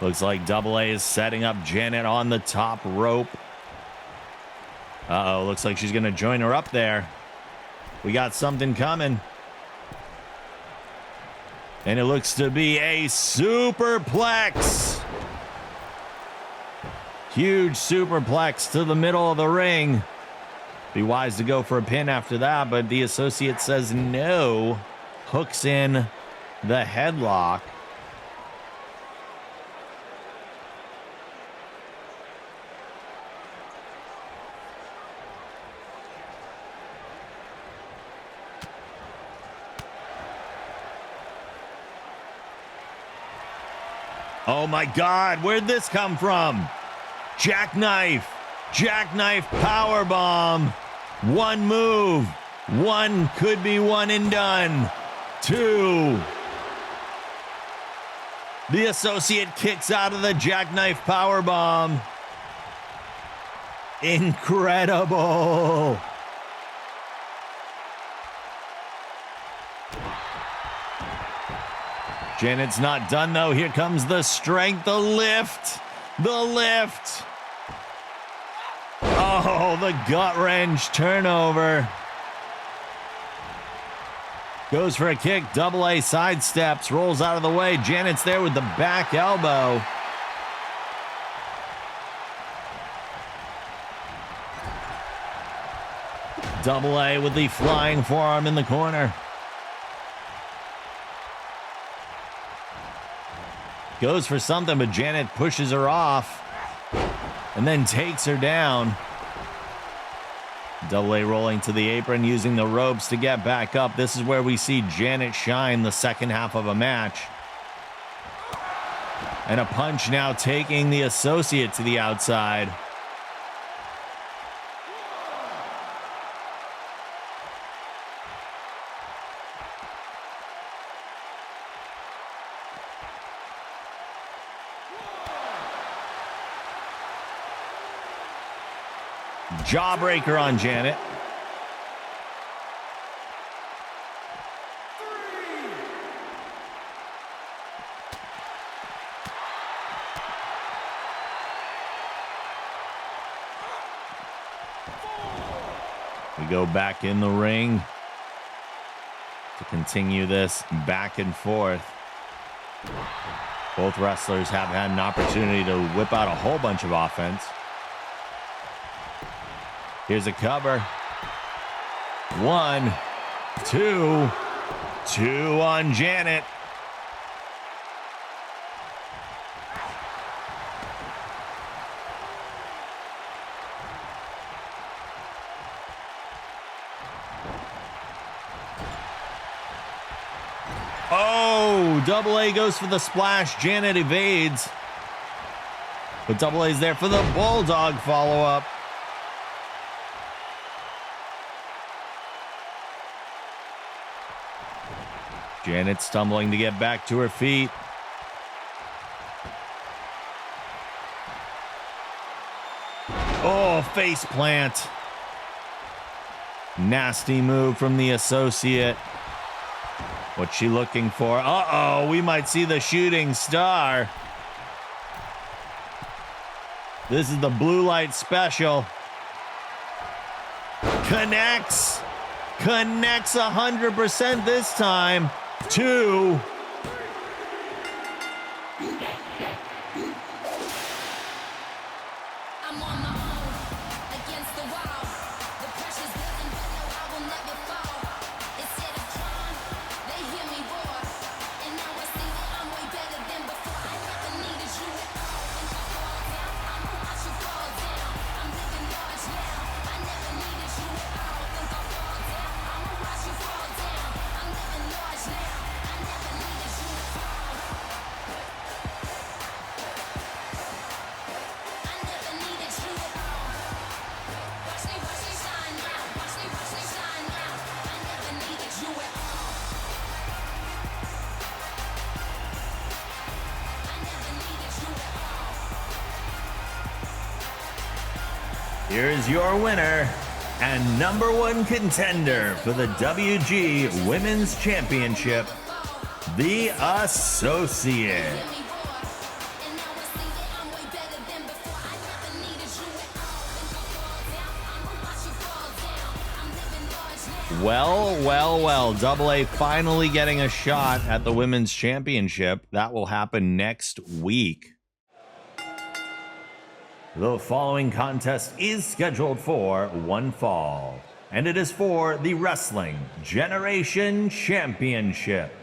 Looks like Double A is setting up Janet on the top rope. Uh-oh, looks like she's going to join her up there. We got something coming. And it looks to be a superplex. Huge superplex to the middle of the ring. Be wise to go for a pin after that, but the associate says no. Hooks in the headlock. Oh my God, where'd this come from? Jackknife Jackknife powerbomb. One move. One could be one and done. Two. The associate kicks out of the jackknife powerbomb. Incredible. Janet's not done, though. Here comes the strength, the lift, the lift. Oh, the gut wrench turnover. Goes for a kick, double A sidesteps, rolls out of the way. Janet's there with the back elbow. Double A with the flying forearm in the corner. Goes for something, but Janet pushes her off and then takes her down. Double A rolling to the apron, using the ropes to get back up. This is where we see Janet shine the second half of a match. And a punch now taking the associate to the outside. Jawbreaker on Janet. We go back in the ring to continue this back and forth. Both wrestlers have had an opportunity to whip out a whole bunch of offense. Here's a cover. 1, 2, 2 on Janet. Oh, Double A goes for the splash. Janet evades. But Double A's there for the Bulldog follow-up. Janet stumbling to get back to her feet. Oh, face plant. Nasty move from the associate. What's she looking for? Uh-oh, we might see the shooting star. This is the blue light special. Connects. Connects 100% this time. 2. I'm on my own, against the wall. The pressure's building, but no, I will never fall. Instead of climb, they hear me roar. And now I see that I'm way better than before. I never needed you at all. Think I fall down, I'ma watch you fall down. I'm living large now. I never needed you at all. Think I fall down, I'ma watch you fall down. I'm living large now. I never needed you at all. I never needed you at all. Watch me shine now. Watch me shine now. I never needed you at all. I never needed you at all. Here is your winner and #1 contender for the WG Women's Championship, the Associate. Well, Double A finally getting a shot at the Women's Championship. That will happen next week. The following contest is scheduled for one fall, and it is for the Wrestling Generation Championship.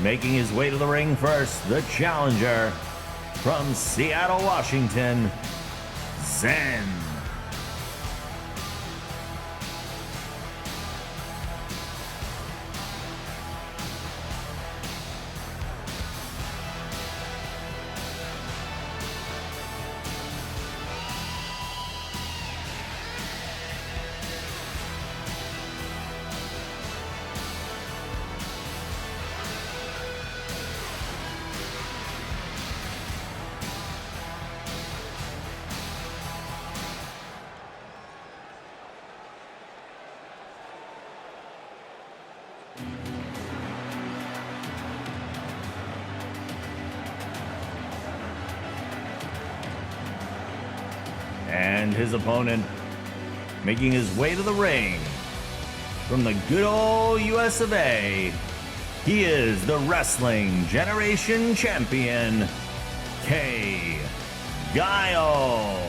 Making his way to the ring first, the challenger from Seattle, Washington, Zen. And his opponent making his way to the ring from the good old US of A. He is the Wrestling Generation Champion, K. Guile.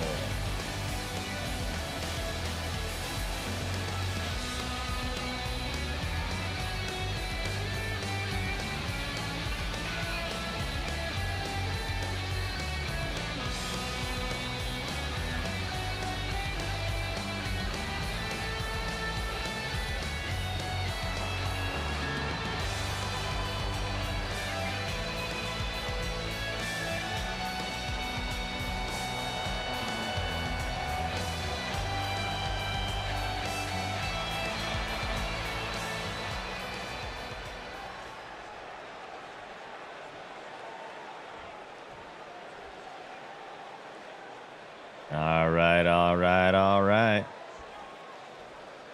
All right.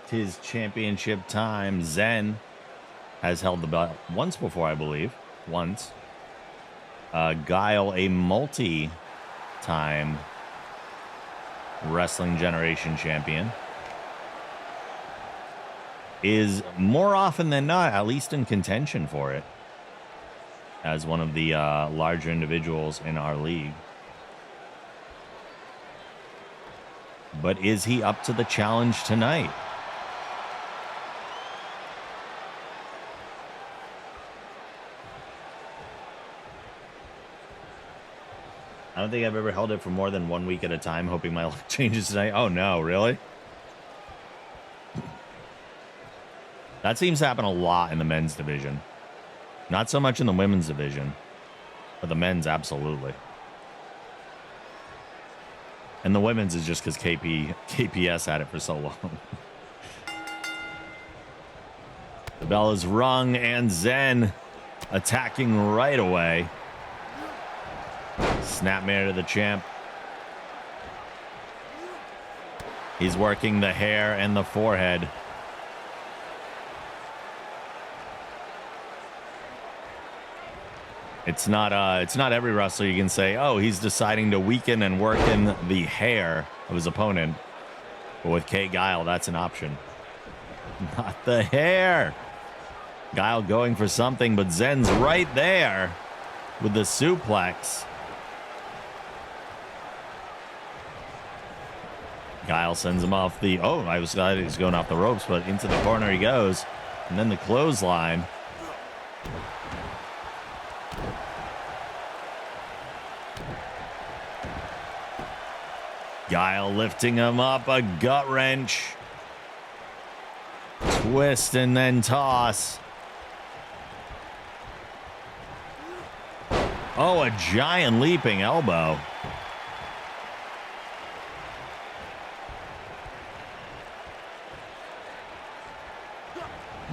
'Tis championship time. Zen has held the belt once before, I believe. Once. Guile, a multi-time Wrestling Generation champion, is more often than not, at least in contention for it, as one of the larger individuals in our league. But is he up to the challenge tonight? I don't think I've ever held it for more than 1 week at a time, hoping my luck changes tonight. Oh, no, really? That seems to happen a lot in the men's division. Not so much in the women's division, but the men's, absolutely. And the women's is just because KPS had it for so long. The bell is rung, and Zen attacking right away. Snapmare to the champ. He's working the hair and the forehead. It's not every wrestler you can say, oh, he's deciding to weaken and work the hair of his opponent. But with K. Guile, that's an option. Not the hair. Guile going for something, but Zen's right there with the suplex. Guile sends him off the... Oh, I was glad he was going off the ropes, but into the corner he goes. And then the clothesline. Guile lifting him up, a gut wrench. Twist and then toss. Oh, a giant leaping elbow.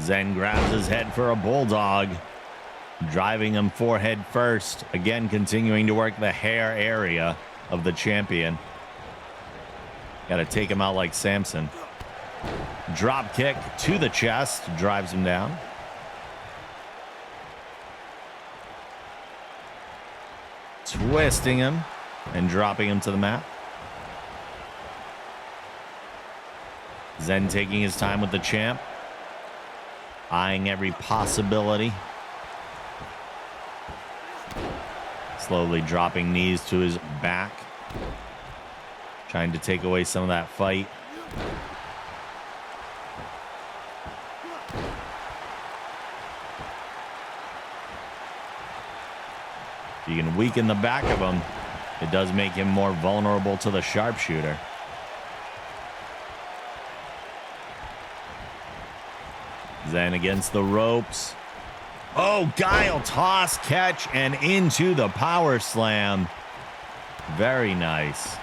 Zen grabs his head for a bulldog, driving him forehead first. Again, continuing to work the hair area of the champion. Got to take him out like Samson. Drop kick to the chest, drives him down. Twisting him and dropping him to the mat. Zen taking his time with the champ, eyeing every possibility. Slowly dropping knees to his back, trying to take away some of that fight. You can weaken the back of him. It does make him more vulnerable to the sharpshooter. Zen against the ropes. Oh, Guile toss, catch, and into the power slam. Very nice.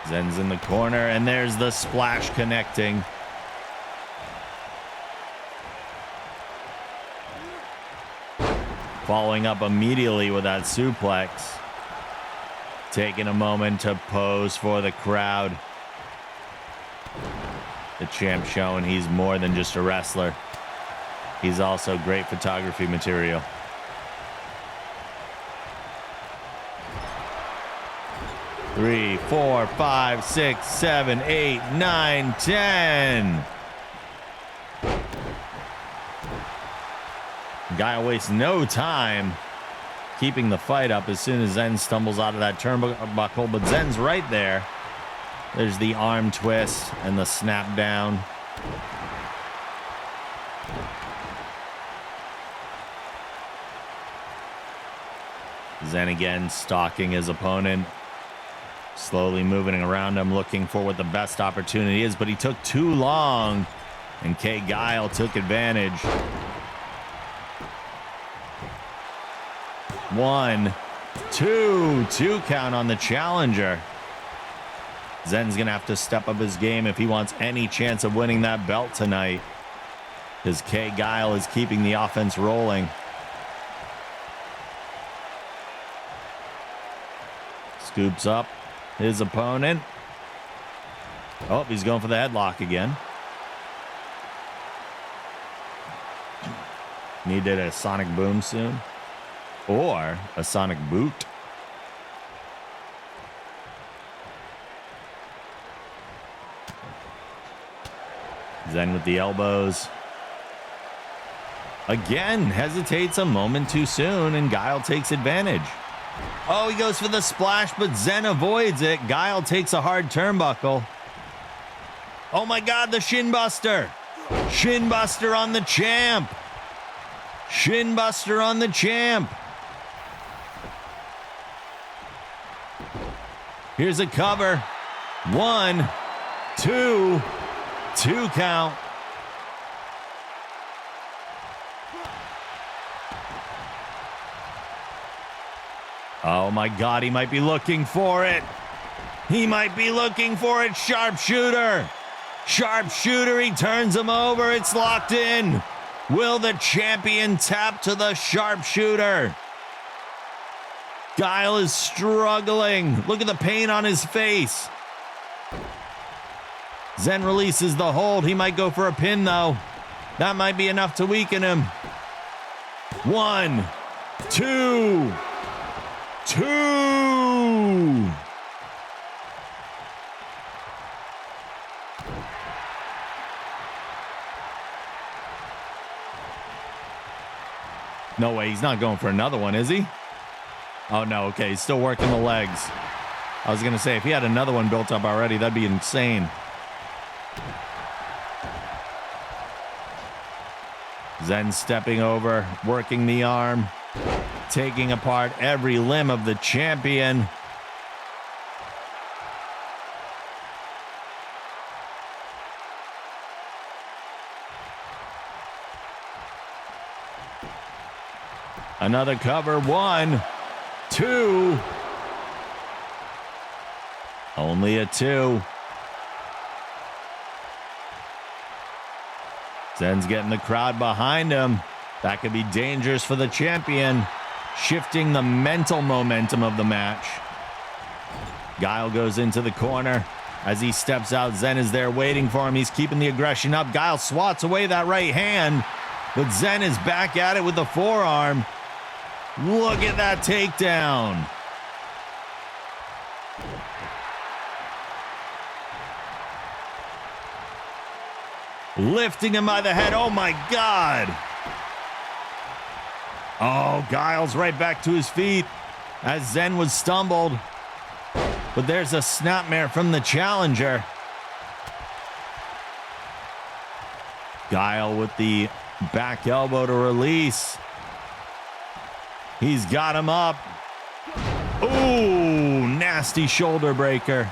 Zen's in the corner, and there's the splash connecting. Following up immediately with that suplex. Taking a moment to pose for the crowd. The champ showing he's more than just a wrestler. He's also great photography material. Three, 4, 5, 6, 7, 8, 9, 10. Guy wastes no time keeping the fight up as soon as Zen stumbles out of that turnbuckle, but Zen's right there. There's the arm twist and the snap down. Zen again stalking his opponent, slowly moving around him, looking for what the best opportunity is, but he took too long, and Kay Guile took advantage. 1, 2, 2 count on the challenger. Zen's gonna have to step up his game if he wants any chance of winning that belt tonight, because Kay Guile is keeping the offense rolling. Scoops up his opponent. Oh, he's going for the headlock again. Needed a sonic boom soon. Or a sonic boot. Zen with the elbows. Again, hesitates a moment too soon, and Guile takes advantage. Oh, he goes for the splash, but Zen avoids it. Guile takes a hard turnbuckle. Oh my God, the shin buster. Shin buster on the champ. Shin buster on the champ. Here's a cover. 1, 2, 2 count. Oh my God, he might be looking for it. He might be looking for it. Sharpshooter. Sharpshooter, he turns him over. It's locked in. Will the champion tap to the sharpshooter? Guile is struggling. Look at the pain on his face. Zen releases the hold. He might go for a pin, though. That might be enough to weaken him. 1, 2, 2. No way, he's not going for another one, is he? Oh no, okay, he's still working the legs. I was gonna say, if he had another one built up already, that'd be insane. Zen stepping over, working the arm, taking apart every limb of the champion. Another cover. 1, 2. Only a 2. Zen's getting the crowd behind him. That could be dangerous for the champion, shifting the mental momentum of the match. Guile goes into the corner. As he steps out, Zen is there waiting for him. He's keeping the aggression up. Guile swats away that right hand, but Zen is back at it with the forearm. Look at that takedown. Lifting him by the head. Oh my God. Oh, Guile's right back to his feet as Zen was stumbled. But there's a snapmare from the challenger. Guile with the back elbow to release. He's got him up. Ooh, nasty shoulder breaker.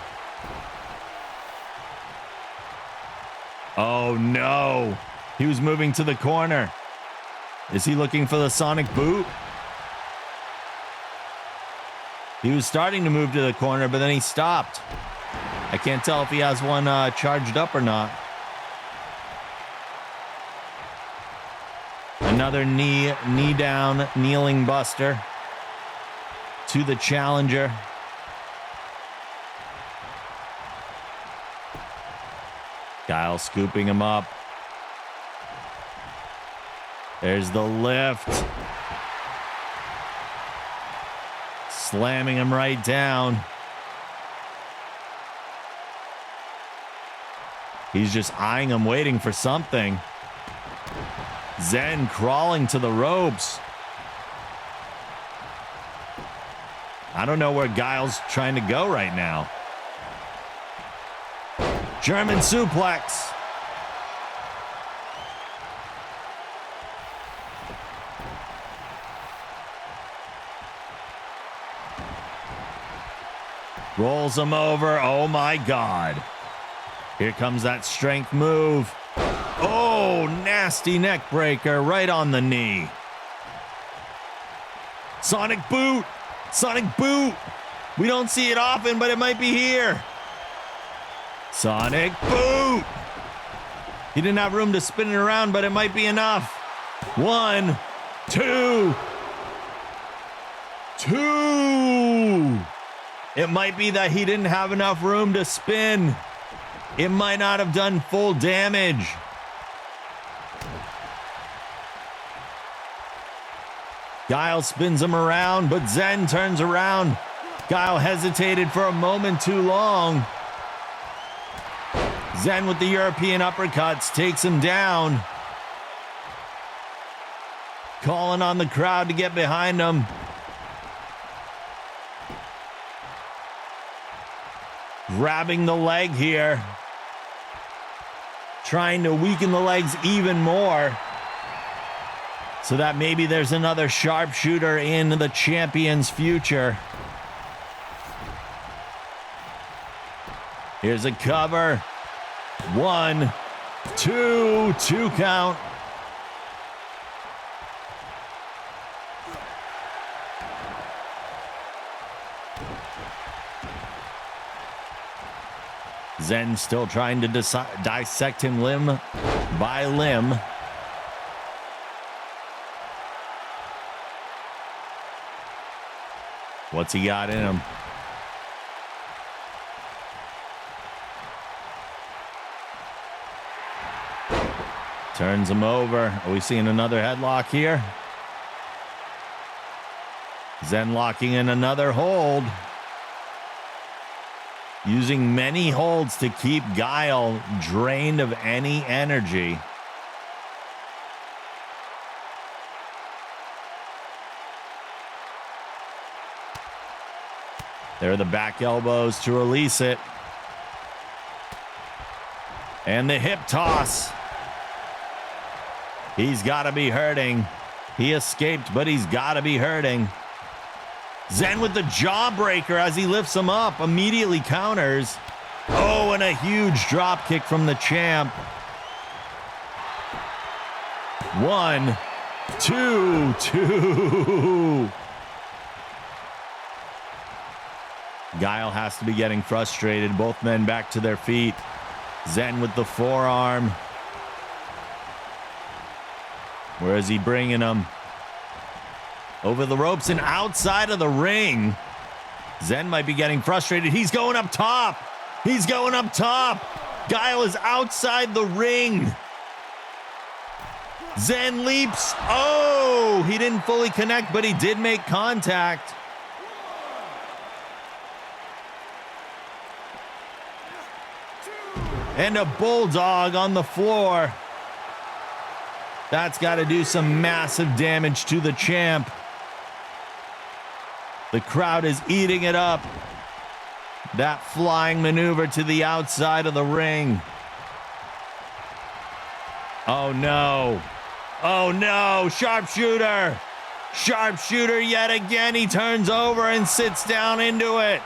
Oh no. He was moving to the corner. Is he looking for the sonic boot? He was starting to move to the corner, but then he stopped. I can't tell if he has one charged up or not. Another knee down, kneeling buster to the challenger. Guile scooping him up. There's the lift. Slamming him right down. He's just eyeing him, waiting for something. Zen crawling to the ropes. I don't know where Guile's trying to go right now. German suplex. Rolls him over. Oh my God. Here comes that strength move. Oh, nasty neck breaker right on the knee. Sonic boot. Sonic boot. We don't see it often, but it might be here. Sonic boot. He didn't have room to spin it around, but it might be enough. 1, 2. It might be that he didn't have enough room to spin. It might not have done full damage. Guile spins him around, but Zen turns around. Guile hesitated for a moment too long. Zen with the European uppercuts takes him down. Calling on the crowd to get behind him. Grabbing the leg here. Trying to weaken the legs even more. So that maybe there's another sharpshooter in the champion's future. Here's a cover. 1, 2, 2 count. Zen still trying to dissect him limb by limb. What's he got in him? Turns him over. Are we seeing another headlock here? Zen locking in another hold. Using many holds to keep Guile drained of any energy. There are the back elbows to release it. And the hip toss. He's got to be hurting. He escaped, but he's got to be hurting. Zen with the jawbreaker as he lifts him up, immediately counters. Oh, and a huge drop kick from the champ. 1, 2, 2. Guile has to be getting frustrated. Both men back to their feet. Zen with the forearm. Where is he bringing him? Over the ropes and outside of the ring. Zen might be getting frustrated. He's going up top. He's going up top. Guile is outside the ring. Zen leaps. Oh, he didn't fully connect, but he did make contact. And a bulldog on the floor. That's got to do some massive damage to the champ. The crowd is eating it up. That flying maneuver to the outside of the ring. Oh no. Oh no, sharpshooter. Sharpshooter yet again. He turns over and sits down into it.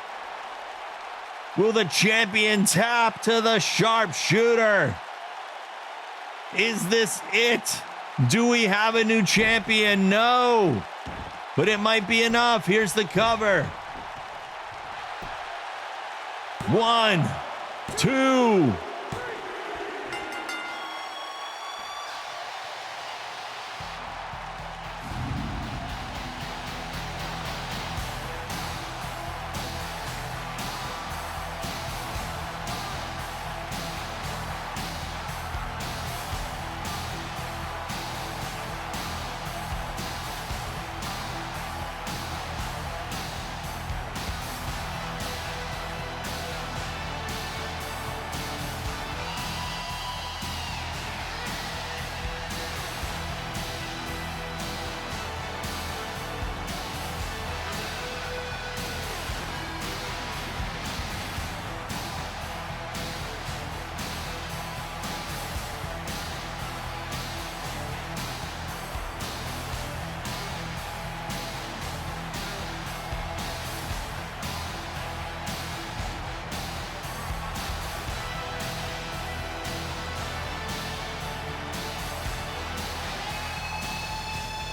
Will the champion tap to the sharpshooter? Is this it? Do we have a new champion? No. But it might be enough. Here's the cover. 1, 2.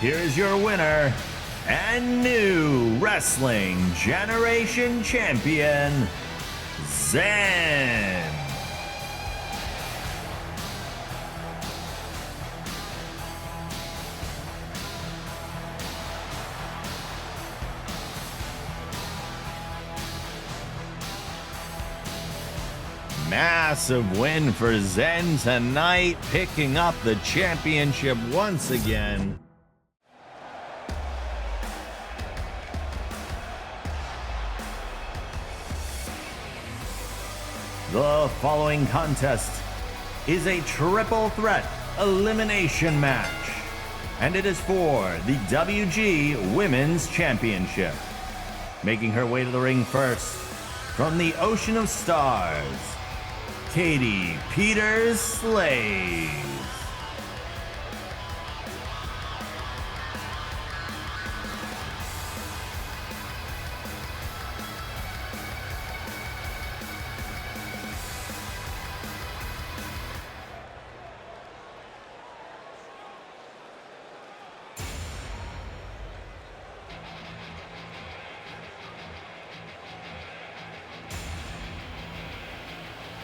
here is your winner and new Wrestling Generation Champion, Zen. Massive win for Zen tonight, picking up the championship once again. The following contest is a triple threat elimination match, and it is for the WG Women's Championship. Making her way to the ring first, from the Ocean of Stars, Katie Peters Slays.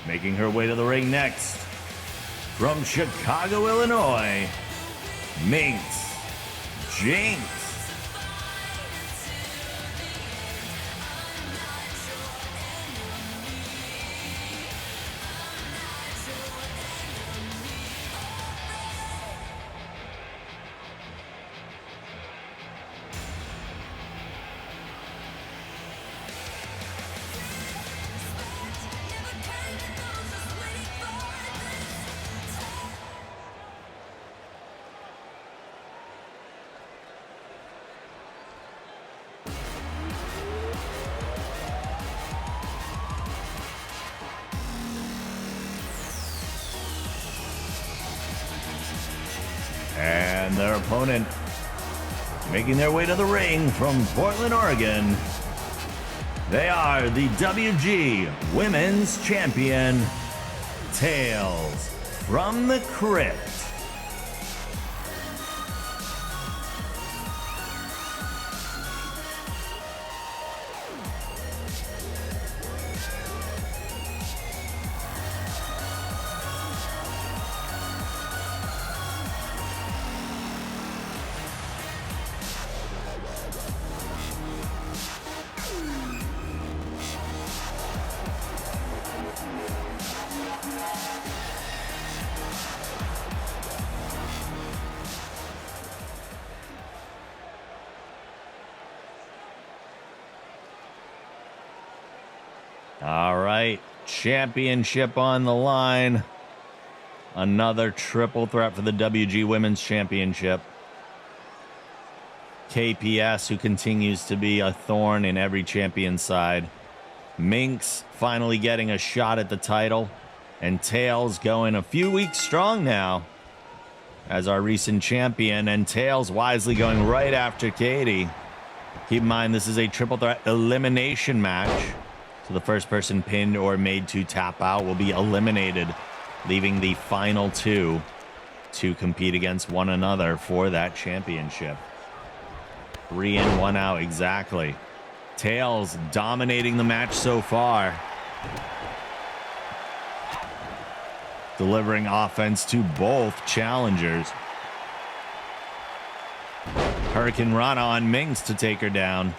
Making her way to the ring next, from Chicago, Illinois, Minx Jinx. And their opponent, making their way to the ring from Portland, Oregon, they are the WG Women's Champion, Tales from the Crypt. All right, championship on the line. Another triple threat for the WG Women's Championship. KPS, who continues to be a thorn in every champion's side. Minx finally getting a shot at the title. And Tails going a few weeks strong now as our recent champion. And Tails wisely going right after Katie. Keep in mind, this is a triple threat elimination match. So the first person pinned or made to tap out will be eliminated, leaving the final two to compete against one another for that championship. 3 in, 1 out, exactly. Tails dominating the match so far. Delivering offense to both challengers. Hurricane Rana on Minx to take her down.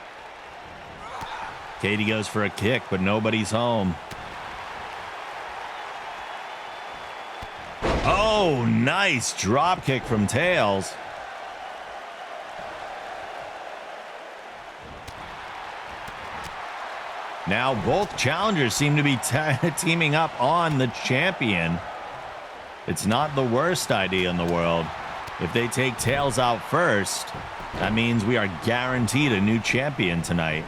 Katie goes for a kick, but nobody's home. Oh, nice drop kick from Tails. Now both challengers seem to be teaming up on the champion. It's not the worst idea in the world. If they take Tails out first, that means we are guaranteed a new champion tonight.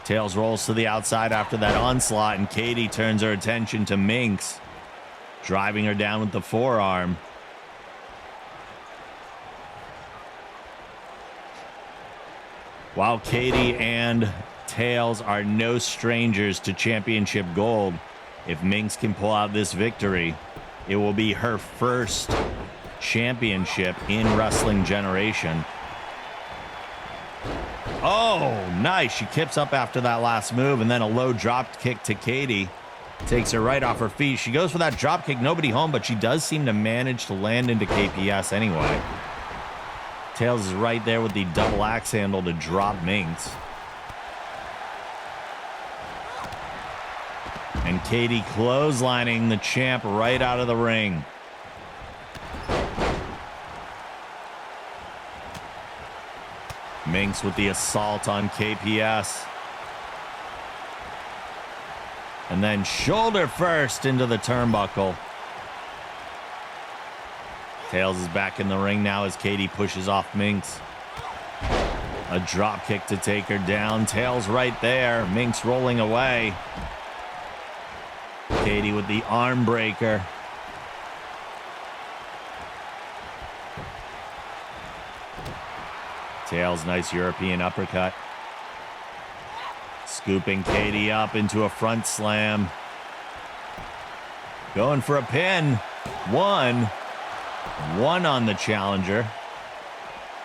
Tails rolls to the outside after that onslaught, and Katie turns her attention to Minx, driving her down with the forearm. While Katie and Tails are no strangers to championship gold, if Minx can pull out this victory, it will be her first championship in Wrestling Generation. Oh, nice. She kips up after that last move, and then a low drop kick to Katie. Takes her right off her feet. She goes for that drop kick. Nobody home, but she does seem to manage to land into KPS anyway. Tails is right there with the double axe handle to drop Minx. And Katie clotheslining the champ right out of the ring. Minx with the assault on KPS. And then shoulder first into the turnbuckle. Tails is back in the ring now as Katie pushes off Minx. A drop kick to take her down. Tails right there. Minx rolling away. Katie with the arm breaker. Tails, nice European uppercut. Scooping Katie up into a front slam. Going for a pin. One on the challenger.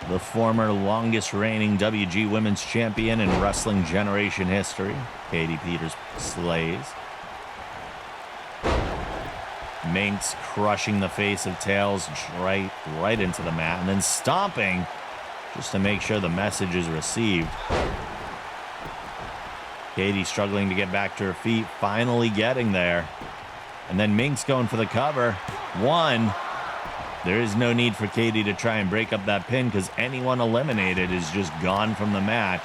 The former longest reigning WG Women's Champion in wrestling generation history. Katie Peters slays. Minx crushing the face of Tails right into the mat and then stomping just to make sure the message is received. Katie struggling to get back to her feet, finally getting there. And then Minx going for the cover. One. There is no need for Katie to try and break up that pin because anyone eliminated is just gone from the match,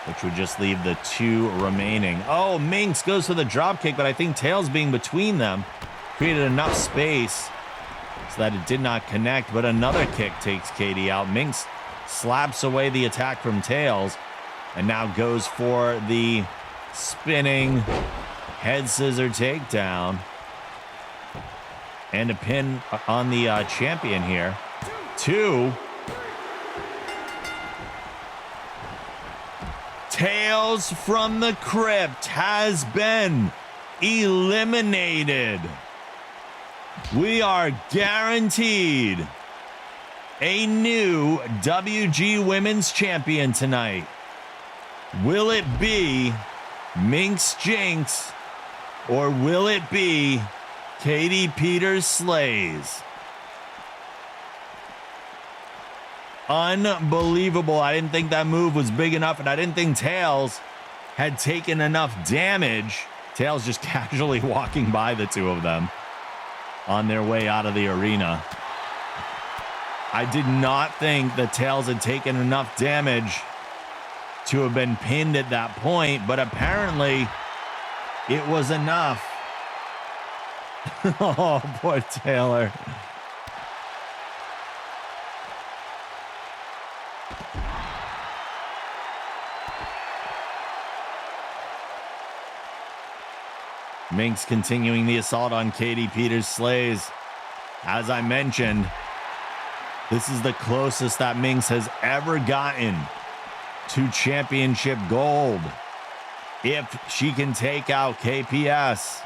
which would just leave the two remaining. Oh, Minx goes for the dropkick, but I think Tails being between them created enough space so that it did not connect, but another kick takes Katie out. Minx slaps away the attack from Tails and now goes for the spinning head scissor takedown. And a pin on the champion here. Two. Tales from the Crypt has been eliminated. We are guaranteed a new WG Women's Champion tonight. Will it be Minx Jinx or will it be Katie Peters slays? Unbelievable. I didn't think that move was big enough, and I didn't think Tails had taken enough damage. Tails just casually walking by the two of them on their way out of the arena. I did not think that Tails had taken enough damage to have been pinned at that point, but apparently it was enough. Oh, poor Taylor. Minx continuing the assault on Katie Peters slays. As I mentioned, this is the closest that Minx has ever gotten to championship gold. If she can take out KPS,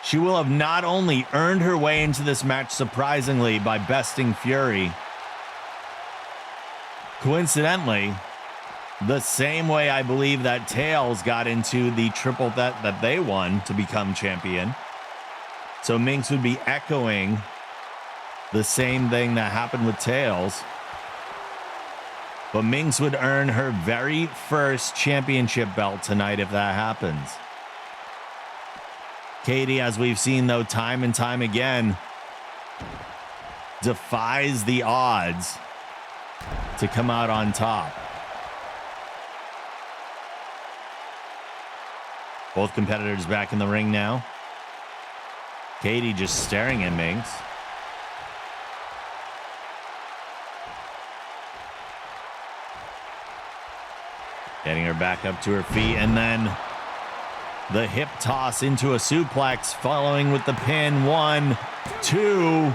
she will have not only earned her way into this match surprisingly by besting Fury, coincidentally, the same way I believe that Tails got into the triple that they won to become champion. So Minx would be echoing the same thing that happened with Tails. But Minx would earn her very first championship belt tonight if that happens. Katie, as we've seen, though, time and time again, defies the odds to come out on top. Both competitors back in the ring now. Katie just staring at Minx. Getting her back up to her feet, and then the hip toss into a suplex, following with the pin. 1, 2.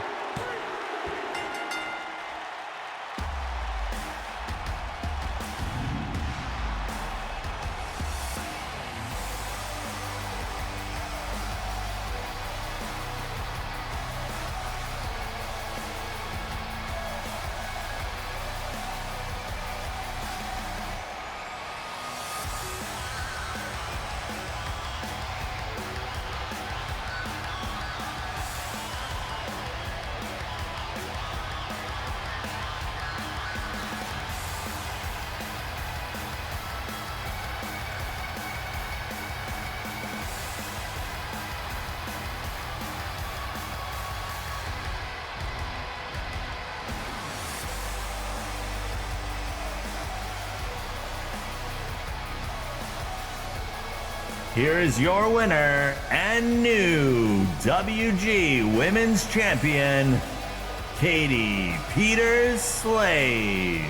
here is your winner and new WG Women's Champion, Katie Peters Slays.